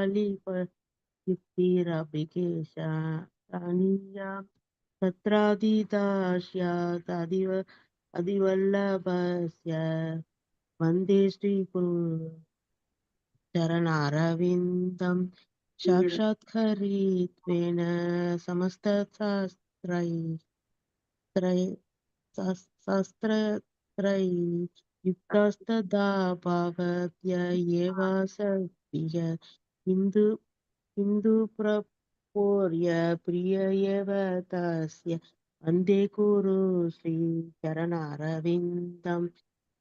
युक्तिरभिकेशानीया तत्रादिदास्यादिवल्लभस्य वन्दे श्रीगुरु चरणारविन्दं साक्षात्करित्वेन शास्त्रत्रयी युक्तस्तदा भवत्य एव सद्भिः हिन्दुप्रपोर्य प्रिय एव तस्य वन्दे गुरु श्रीचरणारविन्दम्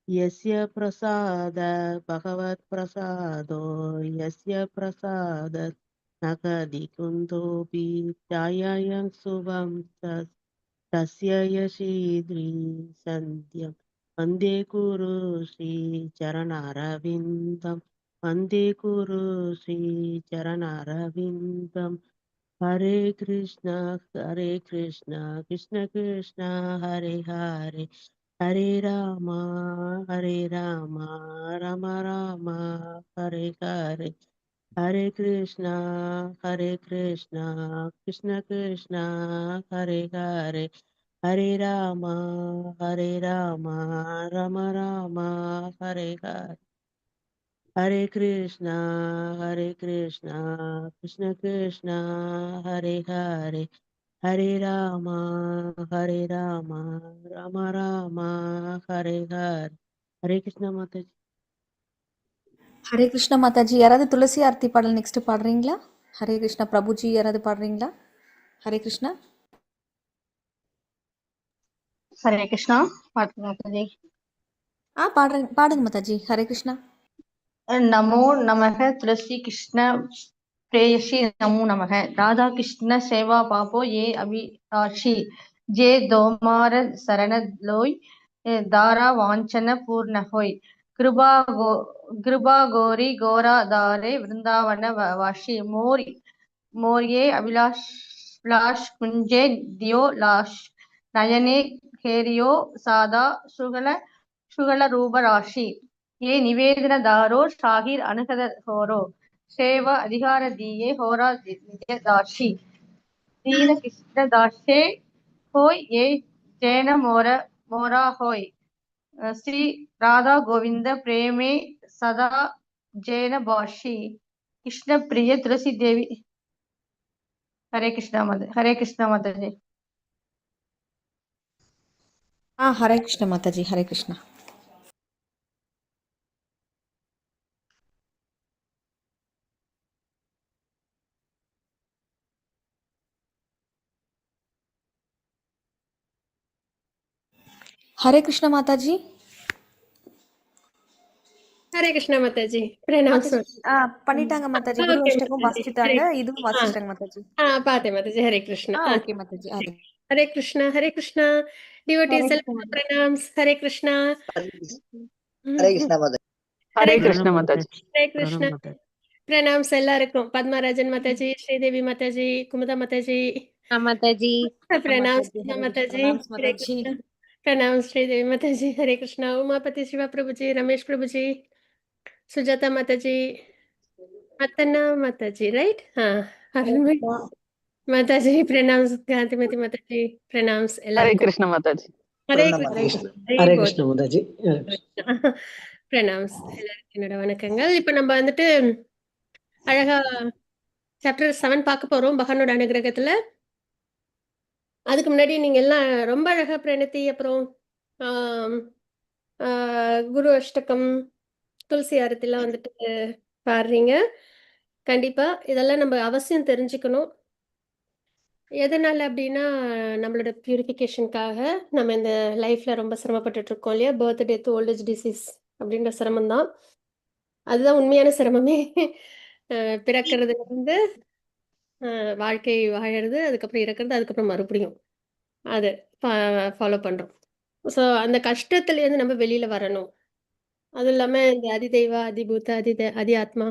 यस्य प्रसाद भगवत्प्रसादो यस्य प्रसाद न कदिकुन्दोऽपि ध्यायां शुभं तस्य यशीद्रि सन्ध्यं वन्दे गुरु श्रीचरणारविन्दं वन्दे गुरु श्रीचरणारविन्दम् हरे कृष्ण कृष्ण कृष्ण हरे हरे हरे राम राम राम हरे हरे हरे कृष्ण कृष्ण कृष्ण हरे हरे हरे राम राम राम हरे हरे हरे कृष्ण कृष्ण कृष्ण हरे हरे हरे राम राम राम हरे हरे हरे कृष्ण माता जी ஹரே கிருஷ்ணா மாதாஜி. யாராவது துளசி ஆர்த்தி பாடல் நெக்ஸ்ட் பாடுறீங்களா? ஹரே கிருஷ்ணா. பிரபுஜி யாராவது பாடுறீங்களா? ஹரே கிருஷ்ணா. हरे कृष्णा माताजी பாடுங்க மாதாஜி. ஹரே கிருஷ்ணா. नमो नमः तुलसी कृष्ण प्रेयसी नमो नमः राधा कृष्ण सेवा पापो ये अभिलाषी जे दोमार शरण लोय दारा वांछन पूर्ण होय कृपा गौरी गौरा दारे वृंदावन वाशी मोर ये अभिलाष कुंजे दियो लाश नयने हेरियो सादा शुगल रूप राशि ये निवेदन दारो शाहिर अनहद होरो सेवा अधिकार दिए होरा दाशी दीन कृष्ण दासे होय ये जैन मोरा होय श्री राधा गोविंद प्रेमे सदा जैन भाषी कृष्ण प्रिय तुलसी देवी हरे कृष्णा माता जी ஹரே கிருஷ்ணா மாதாஜி. ஹரே கிருஷ்ணா. ஹரே கிருஷ்ணா மாதாஜி. ஹரே கிருஷ்ணா மாதாஜி. பிரணாம் பண்ணிட்டாங்க மாதாஜி. குரு அஷ்டகம் வாசிச்சுட்டாங்க. இதுவும் வாசிச்சிட்டாங்க மாதாஜி. பார்த்தேன் மாதாஜி. ஹரே கிருஷ்ணா. ஓகே மாதாஜி. ஹரே கிருஷ்ணா. ஹரே கிருஷ்ணா. டிவோட்டீஸ் பிரணாம்ஸ். ஹரே கிருஷ்ணா. ஹரே கிருஷ்ணா மாதாஜி. ஹரே கிருஷ்ணா மாதாஜி. ஹரே கிருஷ்ணா. பிரணாம்ஸ் எல்லாருக்கும். பத்மராஜன் மாதாஜி, ஸ்ரீதேவி மாதாஜி, குமுதா மாதாஜி, மாதாஜி. பிரணாம்ஸ் மாதாஜி. ஹரே கிருஷ்ணா. பிரணாம் ஸ்ரீதேவி மாதாஜி. ஹரே கிருஷ்ணா. உமாபதி சிவா பிரபுஜி, ரமேஷ் பிரபுஜி, சுஜாதா மாதாஜி, அத்தனா மாதாஜி, ரைட்? மாதாஜி. பிரணாம்ஸ் காந்திமதி மாதாஜி. பிரணாம்ஸ் ஹரே எல்லாருக்கும். கிருஷ்ணா மாதாஜி. ஹரே கிருஷ்ணா. ஹரே கிருஷ்ணா மாதாஜி. பிரணாம்ஸ் எல்லாருக்கும் என்னோட வணக்கங்கள். இப்ப நம்ம வந்துட்டு அழகா சாப்டர் 7 பார்க்க போறோம் பகவானோட அனுகிரகத்துல. அதுக்கு முன்னாடி நீங்க எல்லாம் ரொம்ப அழகா பிரணத்தி, அப்புறம் குரு அஷ்டகம், துளசி ஆரத்திலாம் வந்துட்டு பாடுறீங்க. கண்டிப்பா இதெல்லாம் நம்ம அவசியம் தெரிஞ்சுக்கணும். எதனால அப்படின்னா, நம்மளோட பியூரிஃபிகேஷனுக்காக நம்ம இந்த லைஃப்ல ரொம்ப சிரமப்பட்டுட்டு இருக்கோம் இல்லையா? பர்த், டெத், ஓல்டேஜ், டிசீஸ் அப்படின்ற சிரமம் தான். அதுதான் உண்மையான சிரமமே. பிறக்கிறதுல இருந்து வாழ்க்கை வாழறது, அதுக்கப்புறம் இறக்கிறது, அதுக்கப்புறம் மறுபடியும் அது ஃபாலோ பண்றோம். ஸோ அந்த கஷ்டத்துலேருந்து நம்ம வெளியில வரணும். அதுவும் இல்லாம இந்த அதிதெய்வ, அதிபூத, அதி ஆத்மா,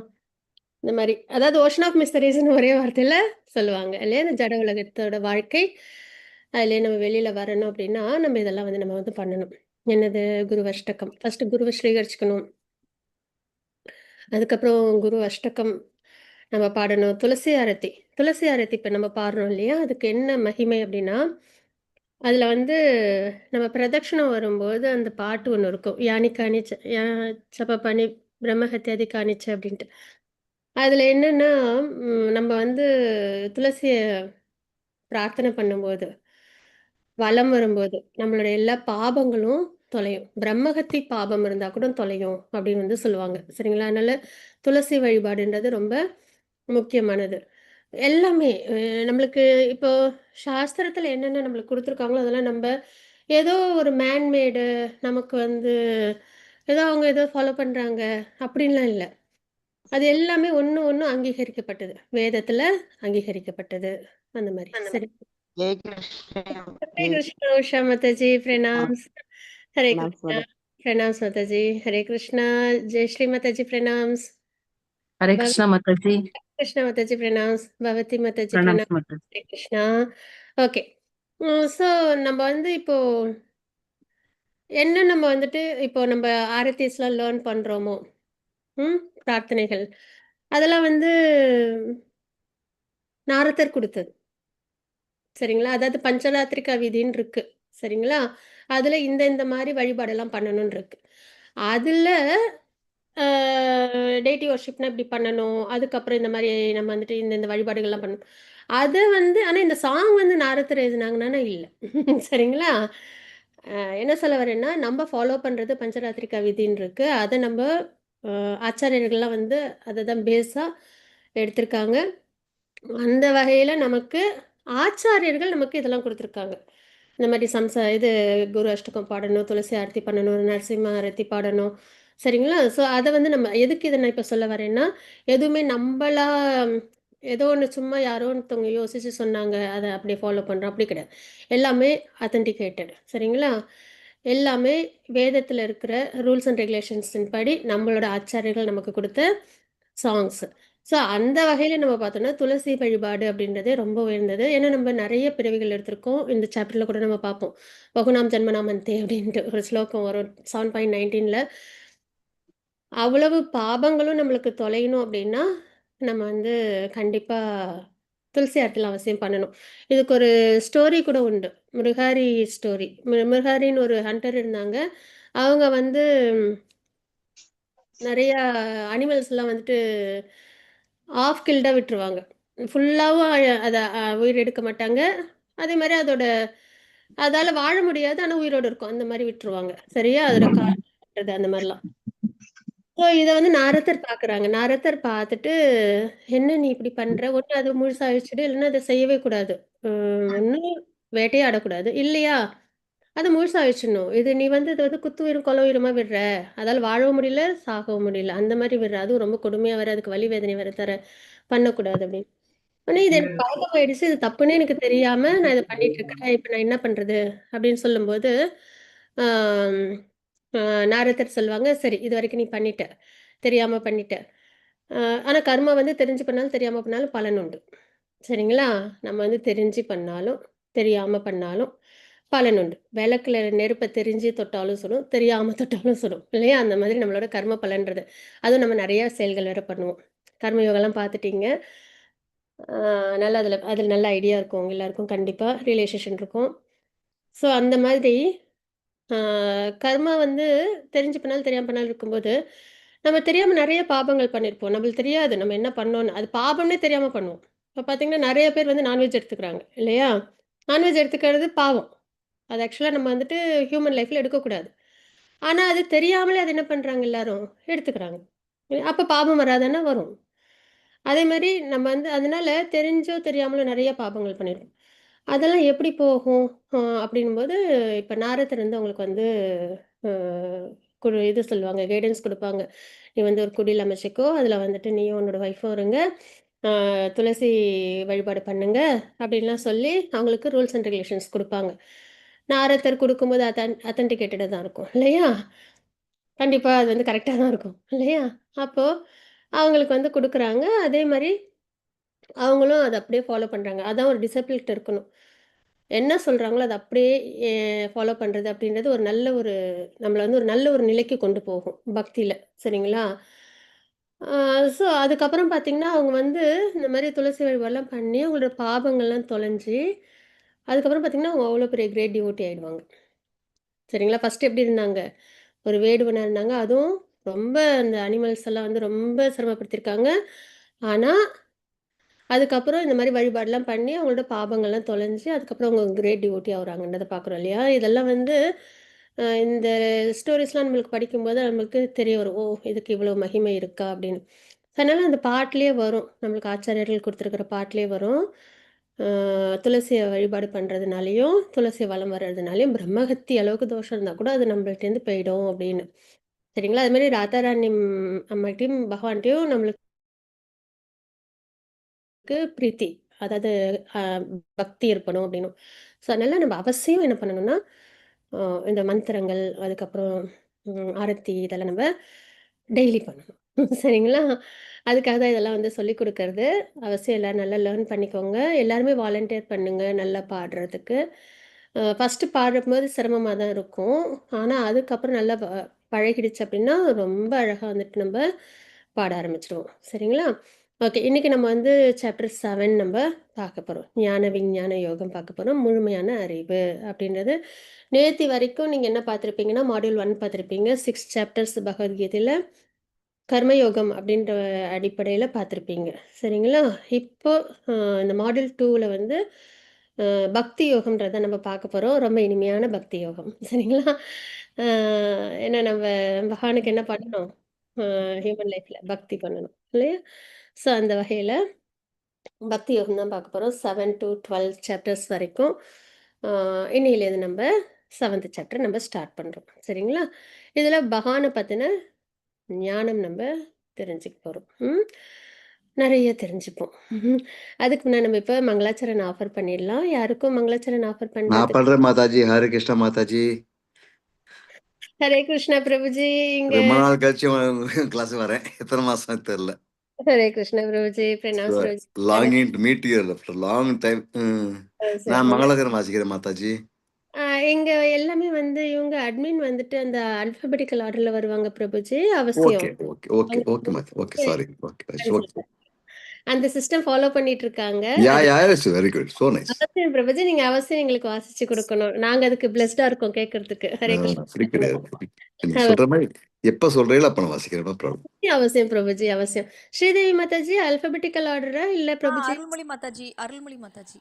இந்த மாதிரி, அதாவது ஓஷன் ஆஃப் மிஸ்டரிஸ்ன்னு ஒரே வார்த்தையில சொல்லுவாங்க இல்லையா? இந்த ஜட உலகத்தோட வாழ்க்கை, அதுலேயே நம்ம வெளியில வரணும் அப்படின்னா நம்ம இதெல்லாம் வந்து நம்ம வந்து பண்ணணும். என்னது? குரு அஷ்டகம். ஃபர்ஸ்ட் குருவை ஸ்ரீகரிச்சுக்கணும். அதுக்கப்புறம் குரு அஷ்டகம் நம்ம பாடணும். துளசி ஆரத்தி. துளசி ஆரத்தி இப்ப நம்ம பாடுறோம் இல்லையா? அதுக்கு என்ன மகிமை அப்படின்னா, அதுல வந்து நம்ம பிரதட்சணம் வரும்போது அந்த பாட்டு ஒண்ணு இருக்கும். யானி காணிச்ச யா சபபனி பிரம்மஹத்யாதி காணிச்ச அப்படின்ட்டு. அதுல என்னன்னா, நம்ம வந்து துளசிய பிரார்த்தனை பண்ணும்போது, வலம் வரும்போது, நம்மளுடைய எல்லா பாபங்களும் தொலையும். பிரம்மஹத்தி பாபம் இருந்தா கூட தொலையும் அப்படின்னு வந்து சொல்லுவாங்க. சரிங்களா? அதனால துளசி வழிபாடுன்றது ரொம்ப முக்கியமானது. எல்லாமே நம்மளுக்கு இப்போ சாஸ்திரத்துல என்னென்ன நம்மளுக்கு குடுத்துருக்காங்களோ, அதெல்லாம் நம்ப ஏதோ ஒரு மேன்மேடு நமக்கு வந்து ஏதோ அவங்க ஏதோ ஃபாலோ பண்றாங்க அப்படின்லாம் இல்ல. அது எல்லாமே ஒண்ணு ஒண்ணு அங்கீகரிக்கப்பட்டது. வேதத்துல அங்கீகரிக்கப்பட்டது. அந்த மாரி. சரி. जय कृष्ण हरे जय कृष्ण उषा माता जी प्रणाम प्रणाम्स। हरे प्रणाम कृष्णा माता प्रणाम्स माता जी। हरे कृष्णा जय श्री माता जी प्रणाम्स। हरे भव कृष्णा माता जी। कृष्ण माता जी प्रणाम्स। भवती माता जी प्रणाम प्रणाम। माता जी। हरे कृष्णा। ஓகே. ஸோ நம்ம வந்து இப்போ என்ன நம்ம வந்துட்டு இப்போ நம்ம ஆரத்திஸ்லாம் லேர்ன் பண்றோமோ, பிரார்த்தனைகள். அதெல்லாம் வந்து நாரதர் குடுத்தது. சரிங்களா? அதாவது பஞ்சராத்திரிகா விதின்னு இருக்கு. சரிங்களா? அதுல இந்த மாரி வழிபாடெல்லாம் பண்ணணும்னு இருக்கு. அதுல அ டெய்டி வொர்ஷிப்னா இப்படி பண்ணணும். அதுக்கப்புறம் இந்த மாரி நம்ம வந்துட்டு இந்த வழிபாடுகள்லாம் பண்ணணும். அத வந்து ஆனா இந்த சாங் வந்து நாரதர் எழுதுனாங்கன்னானா இல்ல. சரிங்களா? அ என்ன சொல்ல வரேன்னா, நம்ப ஃபாலோ பண்றது பஞ்சராத்திரிகா விதின்னு இருக்கு. அத நம்ப அ ஆச்சாரியர்கள்லாம் வந்து அத தான் பேஸா எடுத்திருக்காங்க. அந்த வகையில நமக்கு ஆச்சாரியர்கள் நமக்கு இதெல்லாம் குடுத்துருக்காங்க. இந்த மாரி இது குரு அஷ்டகம் பாடணும், துளசி ஆரத்தி பண்ணணும், நரசிம்ம ஆரத்தி பாடணும். சரிங்களா? ஸோ அத வந்து நம்ம எதுக்கு இத நான் இப்ப சொல்ல வரேன்னா, எதுவுமே நம்பளா ஏதோ ஒண்ணு சும்மா யாரோ ஒருத்தவங்க யோசிச்சு சொன்னாங்க. அத அப்படியே ஃபாலோ பண்றோம். அப்படி கிடையாது. எல்லாமே ஆத்தென்டிகேட்டட். சரிங்களா? எல்லாமே வேதத்துல இருக்கிற ரூல்ஸ் அண்ட் ரெகுலேஷன்ஸின் படி நம்மளோட ஆச்சாரியர்கள் நமக்கு குடுத்த சாங்ஸ். ஸோ அந்த வகையில நம்ம பார்த்தோம்னா, துளசி வழிபாடு அப்படின்றதே ரொம்ப உயர்ந்தது. ஏன்னா நம்ம நெறைய பிறவிகள் எடுத்திருக்கோம். இந்த சாப்டர்ல கூட நம்ம பார்ப்போம். "பகுனாம் ஜன்மனாமந்தே" அப்படின்ட்டு ஒரு ஸ்லோகம் வரும் 7.19ல. அவ்வளவு பாபங்களும் நம்மளுக்கு தொலையணும் அப்படின்னா, நம்ம வந்து கண்டிப்பா துளசி ஆர்த்தில அவசியம் பண்ணணும். இதுக்கு ஒரு ஸ்டோரி கூட உண்டு. மிருகாரி ஸ்டோரி. மிருகாரின்னு ஒரு ஹண்டர் இருந்தாங்க. அவங்க வந்து நெறையா அனிமல்ஸ்லாம் வந்துட்டு ஆஃப் கில்டா விட்டுருவாங்க. ஃபுல்லாவும் அத உயிர் எடுக்க மாட்டாங்க. அதே மாரி அதால வாழ முடியாது. ஆனா உயிரோட இருக்கும். அந்த மாரி விட்டுருவாங்க. சரியா? அதோட கால் வெட்டுறது அந்த மாரிலாம். ஸோ இத வந்து நாரதர் பார்க்குறாங்க. நாரதர் பார்த்துட்டு, "என்ன நீ இப்படி பண்ற? ஒண்ணு அத முழுசா அழிச்சுடு, இல்லன்னா அத செய்யவே கூடாது. ஒண்ணு வேட்டையாடக்கூடாது. இல்லையா, அத முழுசா அழிச்சிடணும். இது இத வந்து குத்துயிரும், கொலையுயிருமா விடுற. அதால வாழவும் முடியல, சாகவும் முடியல. அந்த மாரி விடுற. அதுவும் ரொம்ப கொடுமையா வேற அதுக்கு வலி வேதனை வேற தர பண்ணக்கூடாது" அப்படின்னு. உடனே இது எனக்கு பழக்கமாயிடுச்சு. இது தப்புன்னே எனக்கு தெரியாம நான் இத பண்ணிட்டு இருக்கிறேன். இப்ப நான் என்ன பண்றது? அப்படின்னு சொல்லும்போது, ஆம் அ நாரதர் சொல்லுவாங்க, "சரி இதுவரைக்கும் நீ பண்ணிட்ட. தெரியாம பண்ணிட்ட. அ ஆனா கர்மா வந்து தெரிஞ்சு பண்ணாலும், தெரியாம பண்ணாலும் பலன் உண்டு. சரிங்களா? நம்ம வந்து தெரிஞ்சு பண்ணாலும், தெரியாம பண்ணாலும் பலன் உண்டு. விளக்குல நெருப்ப தெரிஞ்சு தொட்டாலும் சுடும், தெரியாம தொட்டாலும் சுடும். இல்லையா? அந்த மாதிரி நம்மளோட கர்ம பலன்றது. அதுவும் நம்ம நெறைய செயல்கள் வேற பண்ணுவோம். கர்ம யோகாலாம் பார்த்துட்டீங்க. நல்லா அதில நல்ல ஐடியா இருக்கும் உங்க எல்லாருக்கும் கண்டிப்பா. ரியலைசேஷன் இருக்கும். ஸோ அந்த மாதிரி ஆ கர்மா வந்து தெரிஞ்சு பண்ணாலும், தெரியாம பண்ணாலும் இருக்கும்போது, நம்ம தெரியாம நெறைய பாபங்கள் பண்ணியிருப்போம். நம்மளுக்கு தெரியாது நம்ம என்ன பண்ணோம்னு. அது பாவம்னே தெரியாம பண்ணுவோம். இப்ப பார்த்தீங்கன்னா, நெறைய பேர் வந்து நான்வெஜ் எடுத்துக்கிறாங்க. இல்லையா? நான்வெஜ் எடுத்துக்கிறது பாவம். அது ஆக்சுவலா நம்ம வந்துட்டு ஹியூமன் லைஃப்ல எடுக்கக்கூடாது. ஆனா, அது தெரியாமலே அது என்ன பண்றாங்க எல்லாரும்? எடுத்துக்கிறாங்க. அப்ப பாபம் வராதான்னா வரும். அதேமாரி நம்ம வந்து அதனால தெரிஞ்சோ, தெரியாமலோ நெறைய பாபங்கள் பண்ணியிருக்கோம். அதெல்லாம் எப்படி போகும்? அப்படின்னும்போது, இப்ப நாரதர் வந்து அவங்களுக்கு வந்து அ இது சொல்லுவாங்க, கைடன்ஸ் குடுப்பாங்க. "நீ வந்து ஒரு குடில் அமைச்சுக்கோ. அதுல வந்துட்டு நீயும் உன்னோட ஒய்ஃபும் இருங்க. துளசி வழிபாடு பண்ணுங்க." அப்படின்லாம் சொல்லி அவங்களுக்கு ரூல்ஸ் அண்ட் ரெகுலேஷன்ஸ் குடுப்பாங்க. நாரதர் குடுக்கும்போது அத்தென்டிகேட்டடா தான் இருக்கும். இல்லையா? கண்டிப்பா அது வந்து கரெக்ட்டா தான் இருக்கும். இல்லையா? அப்போ அவங்களுக்கு வந்து குடுக்குறாங்க. அதே மாரி அவங்களும் அத அப்படியே ஃபாலோ பண்றாங்க. அதான் ஒரு டிசிப்ளின்ட் இருக்கணும். என்ன சொல்றாங்களோ அத அப்படியே எ ஃபாலோ பண்றது அப்படின்றது ஒரு நல்ல ஒரு நம்மள வந்து ஒரு நல்ல ஒரு நிலைக்கு கொண்டு போகும். பக்தியில. சரிங்களா? ஸோ அதுக்கப்புறம் பார்த்தீங்கன்னா, அவங்க வந்து இந்த மாரி துளசி வழிபாடுலாம் பண்ணி, அவங்களோட பாவங்கள்லாம் தொலைஞ்சு, அதுக்கப்புறம் பார்த்தீங்கன்னா, அவங்க அவ்வளோ பெரிய கிரேட் டிவோட்டி ஆயிடுவாங்க. சரிங்களா? ஃபர்ஸ்ட் எப்படி இருந்தாங்க? ஒரு வேடுவனா இருந்தாங்க. அதுவும் ரொம்ப அந்த அனிமல்ஸ் எல்லாம் வந்து ரொம்ப சிரமப்படுத்தியிருக்காங்க. ஆனா, அதுக்கப்புறம் இந்த மாரி வழிபாடுலாம் பண்ணி, அவங்களோட பாவங்கள்லாம் தொலைஞ்சு, அதுக்கப்புறம் அவங்க கிரேட் டிவோட்டி ஆகுறாங்கன்றத பார்க்குறோம் இல்லையா? இதெல்லாம் வந்து இந்த ஸ்டோரீஸ்லாம் நம்மளுக்கு படிக்கும்போது நம்மளுக்கு தெரிய வரும். ஓ! இதுக்கு இவ்வளோ மகிமை இருக்கா? அப்படின்னு. அதனால அந்த பாட்டுலயே வரும். நம்மளுக்கு ஆச்சாரியர்கள் குடுத்துருக்கிற பாட்டுலயே வரும். அ துளசிய வழிபாடு பண்றதுனாலயும், துளசி வலம் வர்றதுனாலயும் பிரம்மஹத்தி அளவுக்கு தோஷம் இருந்தா கூட அது நம்மள்ட்டேருந்து போயிடும் அப்படின்னு. சரிங்களா? அது மாரி ராதாராணி அம்மாகிட்டயும், பகவான்ட்டயும் நம்மளுக்கு பிரீத்தி. அதாவது அ பக்தி இருக்கணும் அப்டின்னும். ஸோ, அதனால நம்ம அவசியம் என்ன பண்ணணும்னா, அ இந்த மந்திரங்கள், அதுக்கப்புறம் ஆரத்தி இதெல்லாம் நம்ம டெய்லி பண்ணணும். சரிங்களா? அதுக்காக தான் இதெல்லாம் வந்து சொல்லிக் குடுக்கறது. அவசியம் எல்லாரும் நல்லா லேர்ன் பண்ணிக்கோங்க. எல்லாருமே வாலண்டியர் பண்ணுங்க, நல்லா பாடுறதுக்கு. ஃபர்ஸ்ட்டு பாடும்போது சிரமமா தான் இருக்கும். ஆனா, அதுக்கப்புறம் நல்லா பழகிடுச்சு அப்டின்னா, ரொம்ப அழகா வந்துட்டு நம்ப பாட ஆரம்பிச்சுருவோம். சரிங்களா? ஓகே. இன்னைக்கு நம்ம வந்து சாப்டர் 7 நம்ப பார்க்க போறோம். ஞான விஞ்ஞான யோகம் பார்க்க போறோம். முழுமையான அறிவு அப்படின்றது. நேத்தி வரைக்கும் நீங்க என்ன பார்த்திருப்பீங்கன்னா, மாடியூல் 1 பார்த்திருப்பீங்க. 6 சாப்டர்ஸ் பகவத்கீதையில கர்மயோகம் அப்படின்ற அடிப்படையில பார்த்திருப்பீங்க. சரிங்களா? இப்போ அ இந்த மாடியூல் 2ல வந்து அ பக்தி யோகம்ன்றத நம்ம பார்க்க போறோம். ரொம்ப இனிமையான பக்தி யோகம். சரிங்களா? அ ஏன்னா நம்ம பகவானுக்கு என்ன பண்ணணும்? ஹியூமன் லைஃப்ல பக்தி பண்ணணும். இல்லையா? ஸோ அந்த வகையில பக்தி யோகம் தான் பார்க்க போறோம். 7 to 12 சாப்டர்ஸ் வரைக்கும். அ இன்னையிலேருந்து நம்ப 7த் சாப்டர் நம்ம ஸ்டார்ட் பண்றோம். சரிங்களா? இதுல பகவான பத்தின ஞானம் நம்ப தெரிஞ்சுக்க போறோம். நெறைய தெரிஞ்சுப்போம். அதுக்கு முன்னாடி நம்ம இப்ப மங்களாச்சரண் ஆஃபர் பண்ணிடலாம். யாருக்கும் மங்களாச்சரண் ஆஃபர் நான் பண்றதுக்கு பண்றேன் மாதாஜி. ஹரே கிருஷ்ணா மாதாஜி. ஹரே கிருஷ்ணா பிரபுஜி இங்க. ரொம்ப நாள் கழிச்சு கிளாஸ் வரேன். எத்தனை மாசம் தெரியல. Hare Krishna Prabhuji, Pranam Prabhuji. Longing to meet you after long time. நான் சரிங்க. மங்களகரம் வாசிக்கிறேன் மாதாஜி. இங்க எல்லாமே வந்து இவங்க அட்மின் வந்துட்டு அந்த அல்பாபெட்டிக்கல் ஆர்டர்ல வருவாங்க பிரபுஜி. அவசியம். ஓகே ஓகே ஓகே ஓகே மாதா. Okay sorry. Okay okay. அந்த சிஸ்டம் ஃபாலோ பண்ணிட்டு இருக்காங்க. யா அது yeah it's very good. So nice. அவசியம் பிரபுஜி, நீங்க அவசியம் எங்களுக்கு வாசிச்சு கொடுக்கணும். நாங்க அதுக்கு பிளெஸ்டா இருக்கோம் கேட்கறதுக்கு. ஹரே அப்படி கிருஷ்ணா. கிடையாது. நீங்க சொல்ற மாதிரி எப்ப சொல்றீங்களோ அப்ப நான் வாசிக்கிறேன். ப்ராப்ளம். அவசியம் பிரபுஜி, அவசியம். ஸ்ரீதேவி மாதாஜி அல்பாபெட்டிக்கல் ஆர்டரா இல்ல பிரபுஜி அருள்மொழி மாதாஜி, அருள்மொழி மாதாஜி.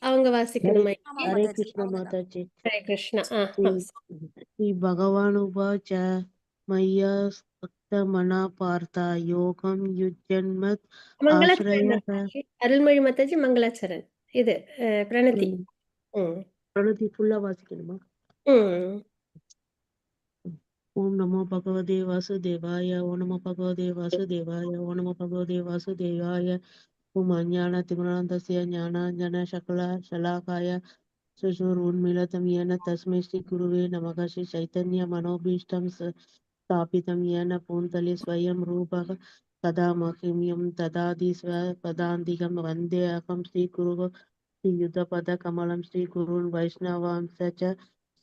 அவங்க ஹரே வாசிக்கணுமா? ஆமா ஹரே மாதாஜி, கிருஷ்ண அவங்க தான். மாதாஜி. ஹரே கிருஷ்ணா. ஸ்ரீ ஸ்ரீ பகவானுவாச்ச மய்யா மனா பார்த்தா யோகம் யுஜ்ஜன்மத் மங்களாச்சரண் ஆஸ்ரயः. மாதாஜி. அருள்மொழி மாதாஜி மங்களாச்சரண். இது பிரணதி. ம், ம். பிரணதி ஃபுல்லா வாசிக்கணுமா? ம். ஓம் நமோ பகவதே வாசுதேவாய ஓம் நமோ பகவதே வாசுதேவாய ஓம் நமோ பகவதே வாசுதேவாய ஓம் அஞ்ஞான திமிராந்தஸ்ய ஞானாஞ்சன சலாகாய சுஷுரோன்மிலிतं येन तस्मै श्रीगुरुवे नमः श्री चैतन्य मनोभीष्टं स्थापितं येन भूतले स्वयं रूपः तदा मह्यं ददाति स्वपदान्तिकं वन्देऽहं श्रीगुरुः श्रीयुतपदकमलं श्रीगुरून् वैष्णवांश्च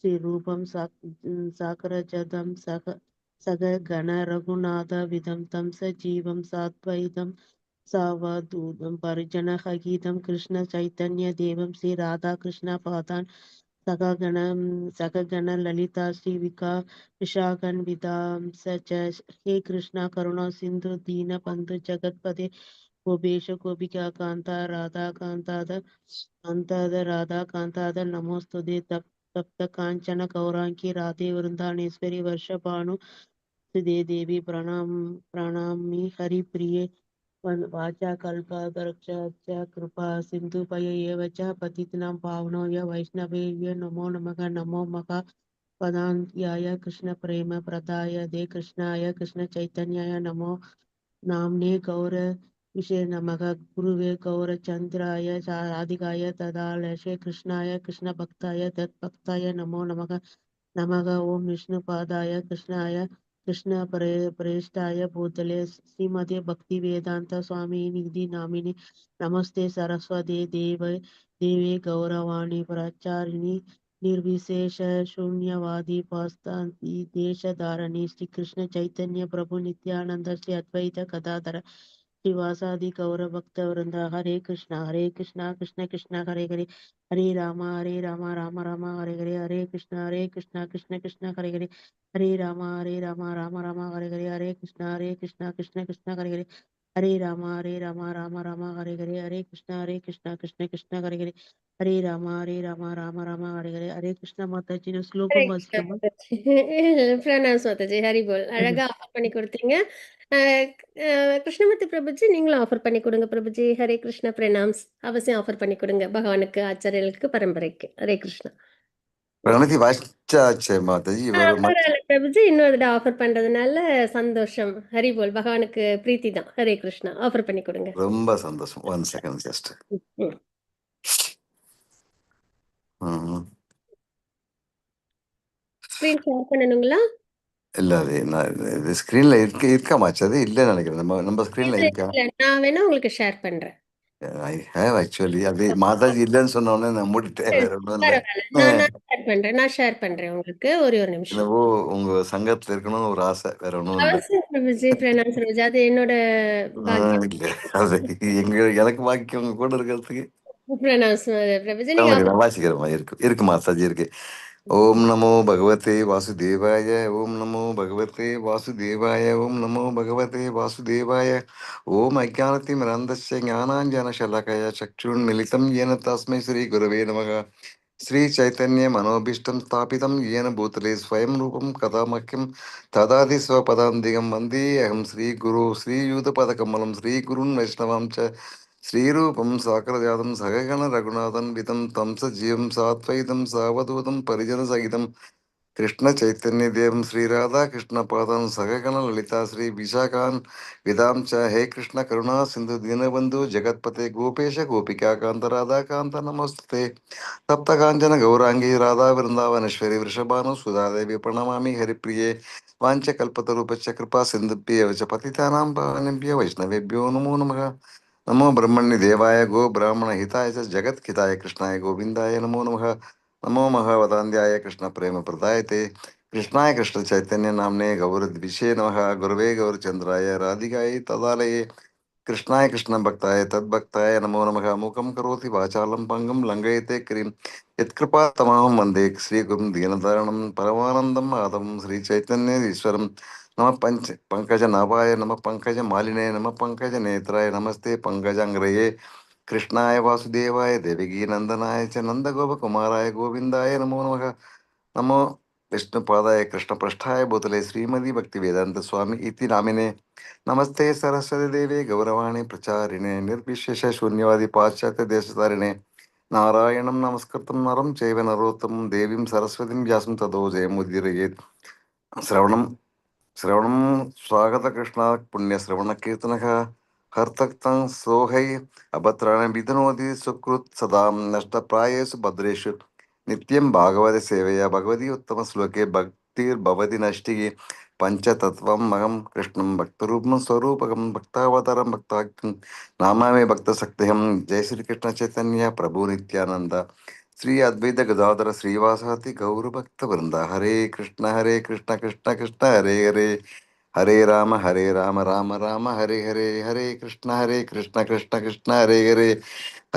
श्रीरूपं साकरजतं सगगण रघुनाथविदं तं सजीवं साद्वैतं सावधूतं परिजनसहितं कृष्ण चैतन्य देवं श्री राधा कृष्ण पादान् सगगण ललिता श्री विशाखन्वितां च हे कृष्ण करुणा सिंधु दीन बंधु जगतपते गोपेश गोपिका कांता राधा कांताद राधा कांताद नमोस्तुते तप्त कांचन गौरांगी राधे वृंदानेश्वरी वर्षभानु सुदे देवी प्रणामी हरिप्रिये वाचा कल्पवृक्षश्च कृपा सिन्धुभय एव च पतितनां पावनाय वैष्णवेभ्यो नमो नमः पदान्त्याय कृष्णप्रेम प्रदायते कृष्णाय कृष्णचैतन्याय नमो नाम्ने गौर विषय नमः गुरुवे गौरचन्द्राय राधिकाय तदालये कृष्णाय कृष्णभक्ताय तद्भक्ताय नमो नमः ओम विष्णुपादाय कृष्ण प्रेष्ठाय भूतले श्रीमते भक्ति वेदांत स्वामी निधि नामिनी नमस्ते सरस्वती देवे गौरवाणी प्रचारिणी निर्विशेष शून्यवादी पास्तांति देशधारणी श्री कृष्ण चैतन्य प्रभु नित्यानंद श्री अद्वैत गदाधर श्रीवासादि गौर भक्त वृंदा हरे कृष्णा कृष्ण कृष्ण हरे हरे हरे राम राम राम हरे कृष्ण कृष्ण कृष्ण हरे राम राम हरे कृष्ण कृष्ण हरे राम राम हरे कृष्ण कृष्ण हरे राम हरे कृष्णा माता जी ने ஹரே ஸ்லோகம் கிருஷ்ணா வாசிக்கமா மாதாஜி. பிரணாம் மாதாஜி. ஹரி போல். அழகா ஆஃபர் பண்ணி கொடுத்தீங்க. அஹ் கிருஷ்ணமூர்த்தி பிரபுஜி நீங்களும் ஆஃபர் பண்ணி கொடுங்க பிரபுஜி. ஹரே கிருஷ்ணா பிரணாம்ஸ். அவசியம் ஆஃபர் பண்ணி கொடுங்க பகவானுக்கு, ஆச்சாரியர்களுக்கு, பரம்பரைக்கு. ஹரே கிருஷ்ணா. பிரணதி வாசிச்சாச்சே மாதாஜி இவர் பரவாயில்ல பிரபுஜி, இன்னொரு தடவை ஆஃபர் பண்றதுனால சந்தோஷம். ஹரி போல். பகவானுக்கு பிரீத்தி தான். ஹரே கிருஷ்ணா. ஆஃபர் பண்ணி கொடுங்க. ரொம்ப சந்தோஷம். 1 செகண்ட் ஜஸ்ட். ம். ஸ்கிரீன் ஷேர் பண்ணணுங்களா? இல்ல அது நான் இது ஸ்கிரீன்ல இருக்கா மாச்சு அது இல்லைன்னு நினைக்கிறேன். நம்ம ஸ்கிரீன்ல இல்ல, இருக்கா? இல்ல. நான் வேணா உங்களுக்கு ஷேர் பண்றேன். I have actually. அது மாதாஜி இல்லைன்னு சொன்ன உடனே நான் மூடிட்டேன். வேற ஒன்றும் இல்லை. பரவாயில்ல. நான் ஷேர் பண்றேன் உங்களுக்கு. ஒரே ஒரு நிமிஷம். என்னவோ உங்க சங்கத்துல இருக்கணும்னு ஒரு ஆசை, வேற ஒன்றும் இல்லை. அவசியம் பிரபுஜி. பிரணாம் பிரபுஜி. அது என்னோட பாக்கியம். இல்ல அது எனக்கு பாக்கி உங்க கூட இருக்கிறதுக்கு. பிரணாம் பிரபுஜி. நீங்க நான் வாசிக்கிறேன். இருக்கு மாதாஜி இருக்கு. ஓம் நமோ பகவதே வாசுதேவாய. ஓம் நமோ பகவதே வாசுதேவாய. ஓம் நமோ பகவதே வாசுதேவாய. ஓம் அஜானதிமிரந்தஸ்ய ஞானாஞ்சனசலாகய சக்ஷுர்மிலிதம் येन तस्मै श्री गुरवे नमः. श्री चैतन्य मनोभीष्टं स्थापितं येन भूतले स्वयं रूपं कदा मह्यं ददाति स्वपदान्तिकं वन्दे अहं श्रीगुरु श्रीयुतपदकमलं श्रीगुरुन् वैष्णवां च श्रीरूपं साकरजातं सगगण रघुनाथं वितं तं स जीवं सात्वैतं सावधूतं परिजनसहितं कृष्ण चैतन्य देवं श्री राधा कृष्ण पादं सगगण ललिता श्री विशाखान विदां च हे कृष्ण करुणा सिंधु दीनबंधु जगतपते गोपेश गोपिका कांत राधा कांत नमस्ते तप्त कांचन गौरांगी राधा वृंदावनेश्वरी वृषभानु सुधादेवी प्रणमामि हरिप्रिये वाञ्छकल्पतरूपश्च कृपा सिन्धुभ्येव च पतितानां पावनेभ्यो वैष्णवेभ्यो नमो नमः नमो ब्रह्मण्य देवाय गो ब्राह्मण हिताय च जगत्हिताय कृष्णाय गोविन्दाय नमो नमः नमो महवदान्ध्याय कृष्ण प्रेम प्रदायते कृष्णाय कृष्ण चैतन्य नामने गौरद्विषे नमः गुरवे गौरचंद्राय राधिकाय तदालये कृष्णाय कृष्ण भक्ताय तद्भक्ताय नमो नमः मूकं करोति वाचालं पंगं लंघयते क्रीं यत्कृपा तमाहं वन्दे श्रीगुरुं दीनदारणं परमानन्दं माधवं श्रीचैतन्येश्वरं नमः पंकजनाभाय नमः पंकजमालिने नमः पंकजनेत्राय नमस्ते पंकजाङ्ग्रये कृष्णाय वासुदेवाय देवकी नंदनाय च नंदगोपकुमाराय गोविंदाय नमो नमः नमो विष्णुपादाय कृष्णपृष्ठाय भूतले श्रीमती भक्तिवेदांत स्वामी इति नामिने नमस्ते सरस्वती देवे गौरवाणी प्रचारिणे निर्विशेष शून्यवादी पाश्चात्य देशतारिणे नारायणं नमस्कृतं नरं चैव नरोत्तमं देवीं सरस्वतीं व्यासं ततो जयमुदीरयेत् श्रवणं स्वागतकृष्णा पुण्यश्रवणकीर्तनः हर्तक्तं सोहै अभद्राणि विधनोति सुकृत् सदा नष्टप्रायेषु भद्रेषु नित्यं भागवत सेवया भगवती उत्तमश्लोके भक्तिर्भवति नष्टिः पञ्चतत्त्वम् अहं कृष्णं भक्तरूपं स्वरूपकं भक्तावतारं भक्ताख्यं नामामि भक्तशक्तिहं जय श्रीकृष्ण चैतन्य प्रभु नित्यानंद श्री अद्वैत गदाधर श्रीवासाति गौर भक्त वृंदा हरे कृष्ण कृष्ण कृष्ण हरे हरे हरे राम राम हरे हरे हरे कृष्ण कृष्ण हरे हरे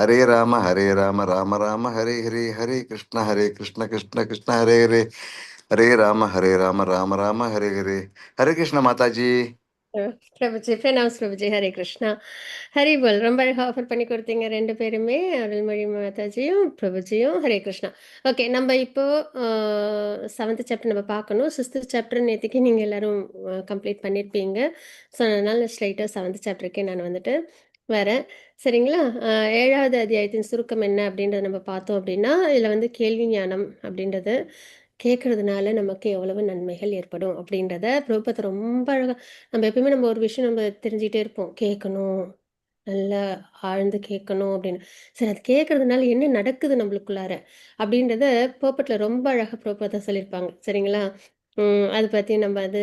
हरे राम राम हरे हरे हरे कृष्ण कृष्ण हरे हरे राम हरे हरे कृष्ण माता जी. பிரபுஜி. பிரணாம் பிரபுஜி. ஹரே கிருஷ்ணா. ஹரி போல். ரொம்ப அழகா ஆஃபர் பண்ணி கொடுத்தீங்க 2 பேருமே. அருள்மொழி மாதாஜியும், பிரபுஜியும். ஹரே கிருஷ்ணா. ஓகே. நம்ம இப்போ 7th சாப்டர் நம்ம பார்க்கணும். 6th சாப்டர் நேத்திக்கு நீங்க எல்லாரும் கம்ப்ளீட் பண்ணியிருப்பீங்க. ஸோ, அதனால ஸ்ட்ரெயிட்டா 7th சாப்டருக்கே நான் வந்துட்டு வரேன். சரிங்களா? 7வது அத்தியாயத்தின் சுருக்கம் என்ன அப்படின்றத நம்ம பார்த்தோம் அப்படின்னா, இதில வந்து கேள்வி ஞானம் அப்படின்றது கேட்கறதுனால நமக்கு எவ்வளவு நன்மைகள் ஏற்படும் அப்படின்றத பிரபுபாதர் ரொம்ப அழகா நம்ம எப்பயுமே நம்ம ஒரு விஷயம் நம்ம தெரிஞ்சுக்கிட்டே இருப்போம். கேட்கணும், நல்லா ஆழ்ந்து கேட்கணும் அப்படின்னு. சரி, அது கேட்கறதுனால என்ன நடக்குது நம்மளுக்குள்ளார? அப்படின்றத புறப்பட்ல ரொம்ப அழகா பிரபுபாதர் சொல்லியிருப்பாங்க. சரிங்களா? அத பத்தி நம்ம அது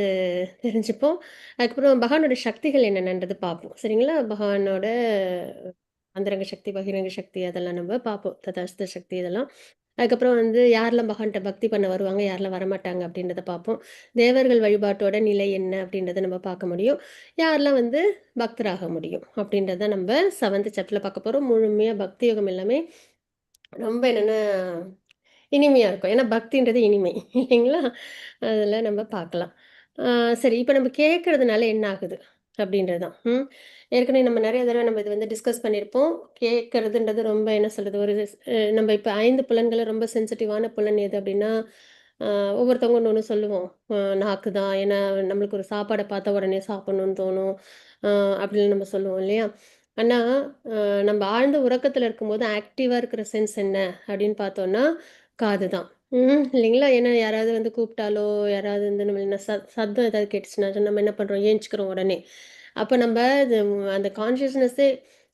தெரிஞ்சுப்போம். அதுக்கப்புறம் பகவானோட சக்திகள் என்னென்னன்றது பார்ப்போம். சரிங்களா? பகவானோட அந்தரங்க சக்தி, பகிரங்க சக்தி அதெல்லாம் நம்ம பார்ப்போம். ததாஸ்த சக்தி இதெல்லாம். அதுக்கப்புறம் வந்து யாரெல்லாம் பகவான்கிட்ட பக்தி பண்ண வருவாங்க, யாரெல்லாம் வரமாட்டாங்க அப்படின்றத பார்ப்போம். தேவர்கள் வழிபாட்டோட நிலை என்ன அப்படின்றத நம்ம பார்க்க முடியும். யாரெல்லாம் வந்து பக்தராக முடியும் அப்படின்றத நம்ம 7th சாப்டர்ல பார்க்க போறோம். முழுமையா பக்தி யோகம் எல்லாமே ரொம்ப என்னன்னா இனிமையா இருக்கும். ஏன்னா பக்தின்றது இனிமை இல்லைங்களா? அதில நம்ம பார்க்கலாம். ஆ சரி, இப்ப நம்ம கேட்கறதுனால என்ன ஆகுது? அப்படின்றது தான். ஏற்கனவே நம்ம நெறைய தடவ நம்ம இது வந்து டிஸ்கஸ் பண்ணியிருப்போம். கேட்கறதுன்றது ரொம்ப என்ன சொல்றது? ஒரு நம்ம இப்ப 5 புலன்கள்ல ரொம்ப சென்சிட்டிவான புலன் எது அப்படின்னா, அ ஒவ்வொருத்தவங்க ஒண்ணு ஒண்ணு சொல்லுவோம். நாக்கு தான். ஏன்னா நம்மளுக்கு ஒரு சாப்பாட பார்த்தா உடனே சாப்பிடணும்னு தோணும். அ அப்படின்னு நம்ம சொல்லுவோம் இல்லையா? ஆனா, நம்ம ஆழ்ந்த உறக்கத்துல இருக்கும்போது ஆக்டிவா இருக்கிற சென்ஸ் என்ன அப்படின்னு பார்த்தோம்னா, காது தான். இல்லைங்களா? ஏன்னா யாராவது வந்து கூப்பிட்டாலோ, யாராவது வந்து நம்ம என்ன சத்தம் ஏதாவது கேட்டுச்சுன்னா, நம்ம என்ன பண்றோம்? ஏந்திச்சுக்கிறோம் உடனே. அப்ப நம்ப அது அந்த கான்ஷியஸ்னஸ்ஸே